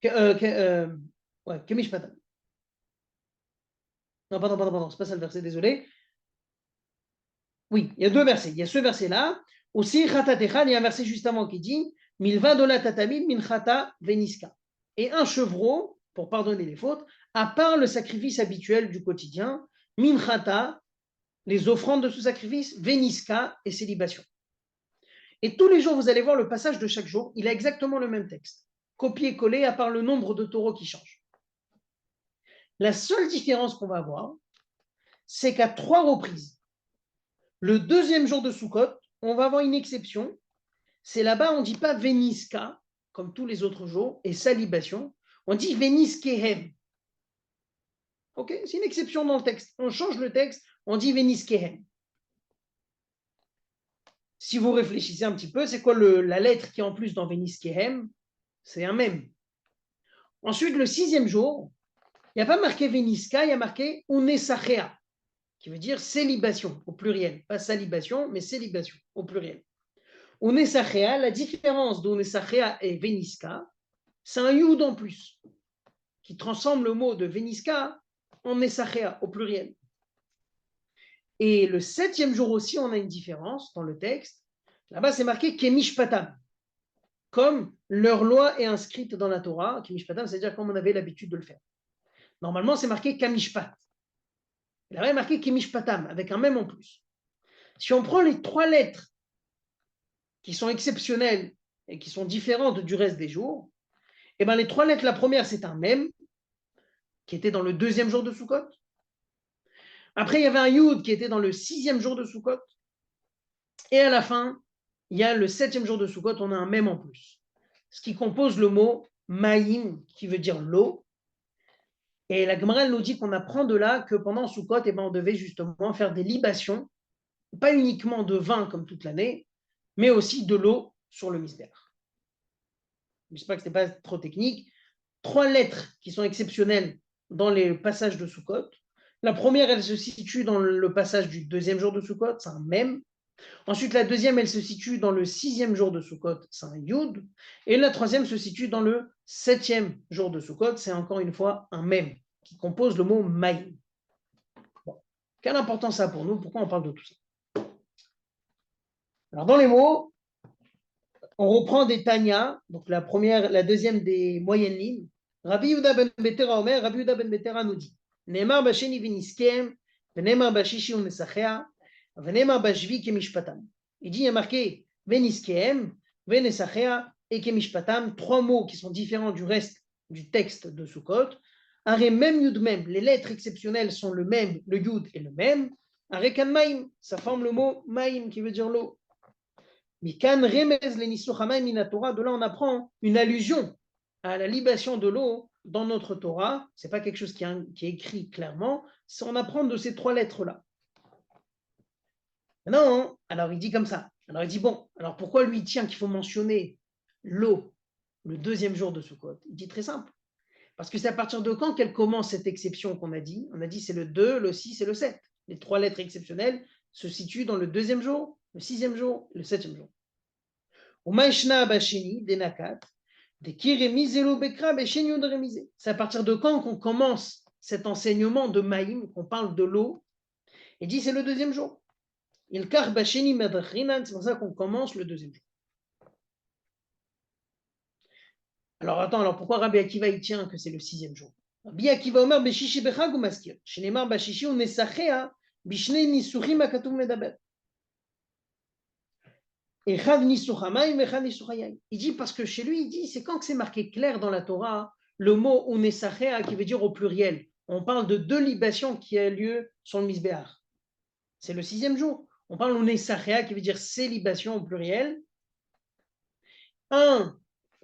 A: Kemishpatam. Non, pardon, c'est pas ça le verset, désolé. Oui, il y a deux versets. Il y a ce verset-là. Aussi, Khatatecha, il y a un verset juste avant qui dit Milva dola tatamim min khata veniska. Et un chevreau, pour pardonner les fautes, à part le sacrifice habituel du quotidien, min khata, les offrandes de ce sacrifice, veniska et célibation. Et tous les jours, vous allez voir le passage de chaque jour, il a exactement le même texte, copié-collé, à part le nombre de taureaux qui change. La seule différence qu'on va avoir, c'est qu'à 3 reprises, le deuxième jour de Sukkot, on va avoir une exception. C'est là-bas, on ne dit pas Veniska, comme tous les autres jours, et salibation. On dit Veniskehem. Ok, c'est une exception dans le texte. On change le texte, on dit Veniskehem. Si vous réfléchissez un petit peu, c'est quoi la lettre qui est en plus dans Veniskehem? C'est un même. Ensuite, le 6e jour, il n'y a pas marqué Veniska, il y a marqué Unesachea, qui veut dire célibation au pluriel. Pas salibation, mais célibation au pluriel. Unesachea, la différence d'Unesachea et Veniska, c'est un yud en plus, qui transforme le mot de Veniska en Nesachea au pluriel. Et le 7e jour aussi, on a une différence dans le texte. Là-bas, c'est marqué Kemishpatam, comme leur loi est inscrite dans la Torah. Kemishpatam, c'est-à-dire comme on avait l'habitude de le faire. Normalement, c'est marqué Kamishpat. Là-bas, il est marqué Kemishpatam, avec un même en plus. Si on prend les 3 lettres qui sont exceptionnelles et qui sont différentes du reste des jours, et bien les 3 lettres, la première, c'est un même, qui était dans le 2e jour de Sukkot. Après, il y avait un Yud qui était dans le 6e jour de Sukkot. Et à la fin, il y a le 7e jour de Sukkot, on a un même en plus. Ce qui compose le mot Maïm, qui veut dire l'eau. Et la Gemara nous dit qu'on apprend de là que pendant Sukkot, on devait justement faire des libations, pas uniquement de vin comme toute l'année, mais aussi de l'eau sur le misbéach. J'espère que ce n'est pas trop technique. 3 lettres qui sont exceptionnelles dans les passages de Sukkot. La première, elle se situe dans le passage du 2e jour de Sukkot, c'est un même. Ensuite, la deuxième, elle se situe dans le 6e jour de Sukkot, c'est un yud. Et la troisième se situe dans le 7e jour de Sukkot, c'est encore une fois un même, qui compose le mot maïm. Bon. Quelle importance ça a pour nous? Pourquoi on parle de tout ça? Alors, dans les mots, on reprend des Tanya, donc la deuxième des moyennes lignes. Rabbi Yehuda ben Betera Omer, Rabbi Yehuda ben Betera nous dit Neemar basheni viniskem, venemar bashishi unesachea, venemar bashvi kemishpatam. Il dit, il y a marqué veniskem, venesachea et kemishpatam, 3 mots qui sont différents du reste du texte de Sukkot. Aré même yud même, les lettres exceptionnelles sont le même, le yud est le même. Aré kan maim, ça forme le mot maim qui veut dire l'eau. Mikan remez le nisuch hamayim min Torah, de là on apprend une allusion à la libation de l'eau dans notre Torah, ce n'est pas quelque chose qui est écrit clairement, on apprend de ces 3 lettres-là. Non, alors il dit comme ça. Alors il dit, bon, alors pourquoi lui tient qu'il faut mentionner l'eau le 2e jour de Sukkot? Il dit très simple. Parce que c'est à partir de quand qu'elle commence cette exception qu'on a dit? On a dit c'est le 2, le 6 et le 7. Les 3 lettres exceptionnelles se situent dans le 2e jour, le 6e jour et le 7e jour. C'est à partir de quand qu'on commence cet enseignement de Maïm, qu'on parle de l'eau? Il dit c'est le 2e jour. C'est pour ça qu'on commence le 2e jour. Alors attends, alors pourquoi Rabbi Akiva il tient que c'est le 6e jour? Rabbi Akiva Omer Beshishi Bechag ou Maskir. Shenemar Bashishi ou Nesachea Bishne Nisuchim Akatum Medaber. Echad Nisuchamayim, Echad Nisuchayayim. Il dit parce que chez lui, il dit c'est quand que c'est marqué clair dans la Torah le mot Unesachea qui veut dire au pluriel. On parle de 2 libations qui a lieu sur le Misbéach. C'est le 6e jour. On parle Unesachea qui veut dire célibation au pluriel. Un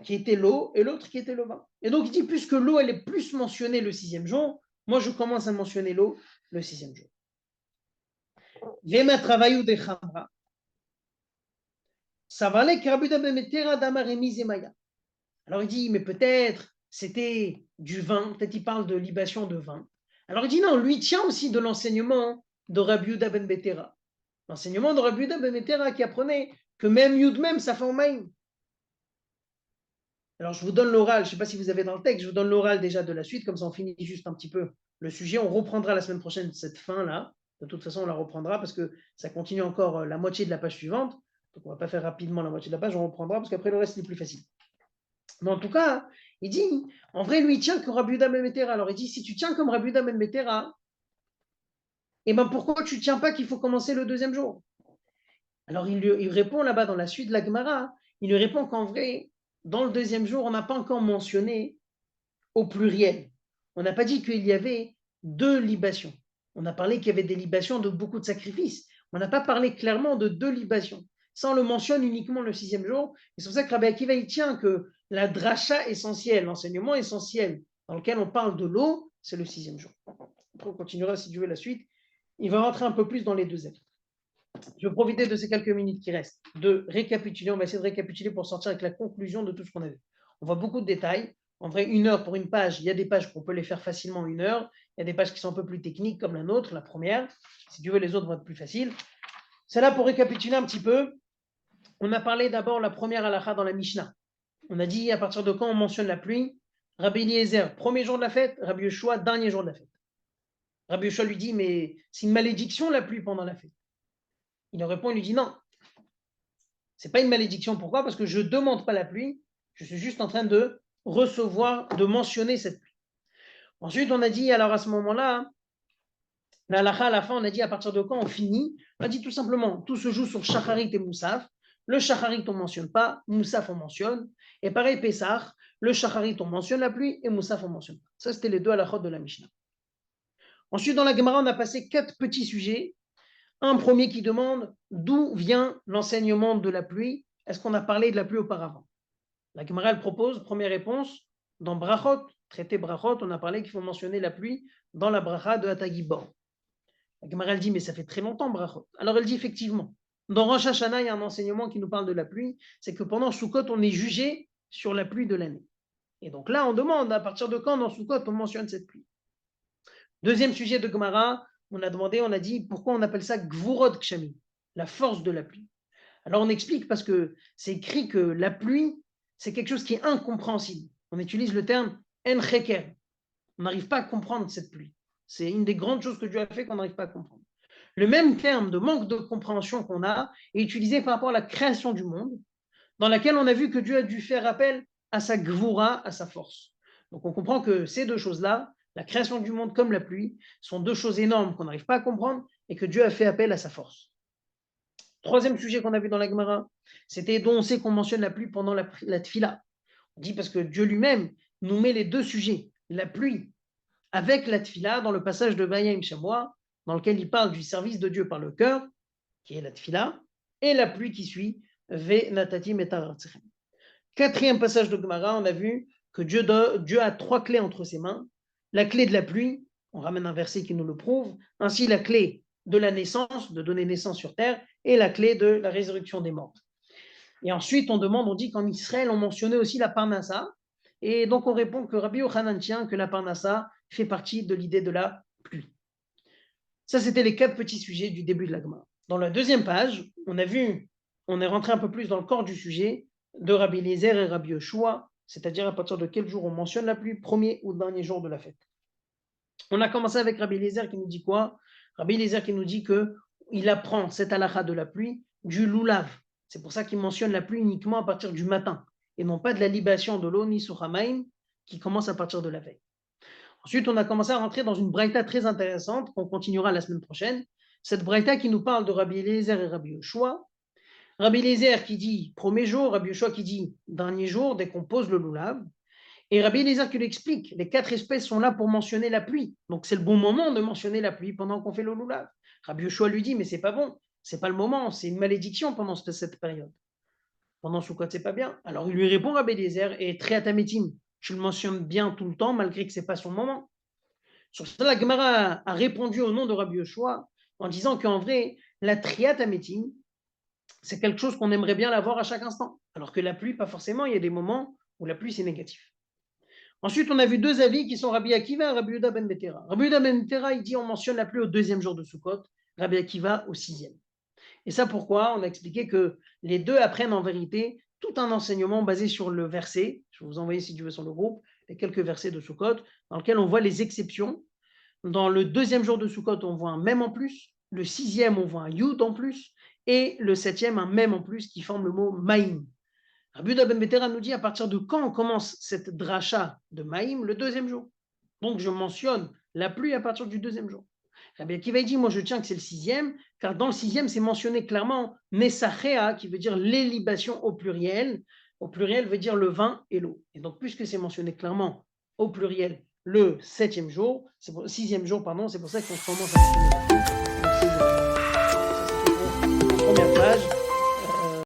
A: qui était l'eau et l'autre qui était le vin. Et donc il dit puisque l'eau elle est plus mentionnée le 6e jour, moi je commence à mentionner l'eau le 6e jour. Vema travaillou de Chamra. Ça valait Karabuda Bemetera Damaremi Zemaya. Alors il dit mais peut-être c'était du vin, peut-être il parle de libation de vin. Alors il dit non, lui tient aussi de l'enseignement de Rabbi Yehuda ben Betera. L'enseignement de Rabbi Yehuda ben Betera qui apprenait que même Yud même ça fait en maïm. Alors, je vous donne l'oral, je ne sais pas si vous avez dans le texte, je vous donne l'oral déjà de la suite, comme ça on finit juste un petit peu le sujet. On reprendra la semaine prochaine cette fin-là. De toute façon, on la reprendra parce que ça continue encore la moitié de la page suivante. Donc, on ne va pas faire rapidement la moitié de la page, on reprendra parce qu'après le reste, c'est plus facile. Mais en tout cas, il dit, en vrai, lui, il tient comme Rabbi Yehuda ben Betera. Alors, il dit, si tu tiens comme Rabbi Yehuda ben Betera, eh ben pourquoi tu ne tiens pas qu'il faut commencer le 2e jour? Alors, il répond là-bas dans la suite de la Gemara, il lui répond qu'en vrai, dans le 2e jour, on n'a pas encore mentionné au pluriel. On n'a pas dit qu'il y avait 2 libations. On a parlé qu'il y avait des libations de beaucoup de sacrifices. On n'a pas parlé clairement de 2 libations. Ça, on le mentionne uniquement le 6e jour. Et c'est pour ça que Rabbi Akiva, il tient que la dracha essentielle, l'enseignement essentiel dans lequel on parle de l'eau, c'est le 6e jour. Après, on continuera si tu veux la suite. Il va rentrer un peu plus dans les 2 êtres. Je vais profiter de ces quelques minutes qui restent de récapituler. On va essayer de récapituler pour sortir avec la conclusion de tout ce qu'on a vu. On voit beaucoup de détails. En vrai, 1 heure pour une page, il y a des pages qu'on peut les faire facilement en 1 heure. Il y a des pages qui sont un peu plus techniques, comme la nôtre, la première. Si tu veux, les autres vont être plus faciles. C'est là pour récapituler un petit peu. On a parlé d'abord la première halakha dans la Mishnah. On a dit à partir de quand on mentionne la pluie. Rabbi Eliezer, premier jour de la fête. Rabbi Yoshua, dernier jour de la fête. Rabbi Yoshua lui dit, mais c'est une malédiction la pluie pendant la fête. Il lui répond, il lui dit non. Ce n'est pas une malédiction. Pourquoi? Parce que je ne demande pas la pluie. Je suis juste en train de recevoir, de mentionner cette pluie. Ensuite, on a dit, alors à ce moment-là, la halakha, à la fin, on a dit à partir de quand on finit. On a dit tout simplement, tout se joue sur Shacharit et Moussaf. Le Shacharit, on ne mentionne pas. Moussaf, on mentionne. Et pareil, Pessah, le Shacharit, on mentionne la pluie. Et Moussaf, on ne mentionne pas. Ça, c'était les 2 halakhot de la Mishnah. Ensuite, dans la Gemara, on a passé 4 petits sujets. Un premier qui demande d'où vient l'enseignement de la pluie. Est-ce qu'on a parlé de la pluie auparavant? La Gemara, elle propose, première réponse, dans Brachot, traité Brachot, on a parlé qu'il faut mentionner la pluie dans la bracha de Hatagibor. La Gemara, elle dit, mais ça fait très longtemps Brachot. Alors elle dit effectivement, dans Rosh Hashanah, il y a un enseignement qui nous parle de la pluie, c'est que pendant Sukkot, on est jugé sur la pluie de l'année. Et donc là, on demande à partir de quand dans Sukkot on mentionne cette pluie. Deuxième sujet de Gemara, on a demandé, on a dit pourquoi on appelle ça Gvurot Kshami, la force de la pluie. Alors on explique parce que c'est écrit que la pluie, c'est quelque chose qui est incompréhensible. On utilise le terme En Cheker. On n'arrive pas à comprendre cette pluie. C'est une des grandes choses que Dieu a fait qu'on n'arrive pas à comprendre. Le même terme de manque de compréhension qu'on a est utilisé par rapport à la création du monde, dans laquelle on a vu que Dieu a dû faire appel à sa Gvura, à sa force. Donc on comprend que ces 2 choses-là, la création du monde comme la pluie, sont 2 choses énormes qu'on n'arrive pas à comprendre et que Dieu a fait appel à sa force. Troisième sujet qu'on a vu dans la Gemara, c'était dont on sait qu'on mentionne la pluie pendant la tfila. On dit parce que Dieu lui-même nous met les 2 sujets, la pluie avec la tfila dans le passage de Vayim Shamoa, dans lequel il parle du service de Dieu par le cœur, qui est la tfila, et la pluie qui suit, Ve Natatim et Taratzichem. Quatrième passage de Gemara, on a vu que Dieu a 3 clés entre ses mains. La clé de la pluie, on ramène un verset qui nous le prouve, ainsi la clé de la naissance, de donner naissance sur terre, et la clé de la résurrection des morts. Et ensuite, on dit qu'en Israël, on mentionnait aussi la parnassa, et donc on répond que Rabbi Yochanan tient que la parnassa fait partie de l'idée de la pluie. Ça, c'était les 4 petits sujets du début de la Gemara. Dans la deuxième page, on est rentré un peu plus dans le corps du sujet de Rabbi Eliezer et Rabbi Yoshua, c'est-à-dire à partir de quel jour on mentionne la pluie, premier ou dernier jour de la fête. On a commencé avec Rabbi Eliezer qui nous dit quoi? Rabbi Eliezer qui nous dit qu'il apprend cette halakha de la pluie du loulav. C'est pour ça qu'il mentionne la pluie uniquement à partir du matin, et non pas de la libation de l'eau ni souramaim qui commence à partir de la veille. Ensuite, on a commencé à rentrer dans une braïta très intéressante qu'on continuera la semaine prochaine. Cette braïta qui nous parle de Rabbi Eliezer et Rabbi Yoshua. Rabbi Eliezer qui dit premier jour, Rabbi Yoshua qui dit dernier jour, dès qu'on pose le loulav. Et Rabbi Eliezer qui l'explique, les 4 espèces sont là pour mentionner la pluie. Donc c'est le bon moment de mentionner la pluie pendant qu'on fait le loulav. Rabbi Yoshua lui dit, mais c'est pas bon, c'est pas le moment, c'est une malédiction pendant cette période. Pendant Sukkot, c'est pas bien. Alors il lui répond Rabbi Eliezer, et Triatametim, tu le mentionnes bien tout le temps, malgré que c'est pas son moment. Sur ça, la Gemara a répondu au nom de Rabbi Yoshua en disant qu'en vrai, la Triatametim, c'est quelque chose qu'on aimerait bien l'avoir à chaque instant. Alors que la pluie, pas forcément, il y a des moments où la pluie, c'est négatif. Ensuite, on a vu 2 avis qui sont Rabbi Akiva et Rabbi Yehuda ben Betera. Rabbi Yehuda ben Betera, il dit on mentionne la pluie au 2e jour de Sukkot, Rabbi Akiva au 6e. Et ça pourquoi? On a expliqué que les deux apprennent en vérité tout un enseignement basé sur le verset. Je vais vous envoyer si tu veux sur le groupe les quelques versets de Sukkot dans lesquels on voit les exceptions. Dans le 2e jour de Sukkot, on voit un même en plus. Le 6e, on voit un yud en plus. Et le 7e, un même en plus qui forme le mot maïm. Rabbi Yehuda ben Betera nous dit à partir de quand on commence cette dracha de maïm? Le 2e jour. Donc je mentionne la pluie à partir du 2e jour. Rabbi Akiva dit, moi je tiens que c'est le 6e, car dans le 6e, c'est mentionné clairement Nesachea, qui veut dire les libations au pluriel. Au pluriel veut dire le vin et l'eau. Et donc, puisque c'est mentionné clairement au pluriel le 7e jour, 6e jour, pardon, c'est pour ça qu'on commence à mentionner la pluie.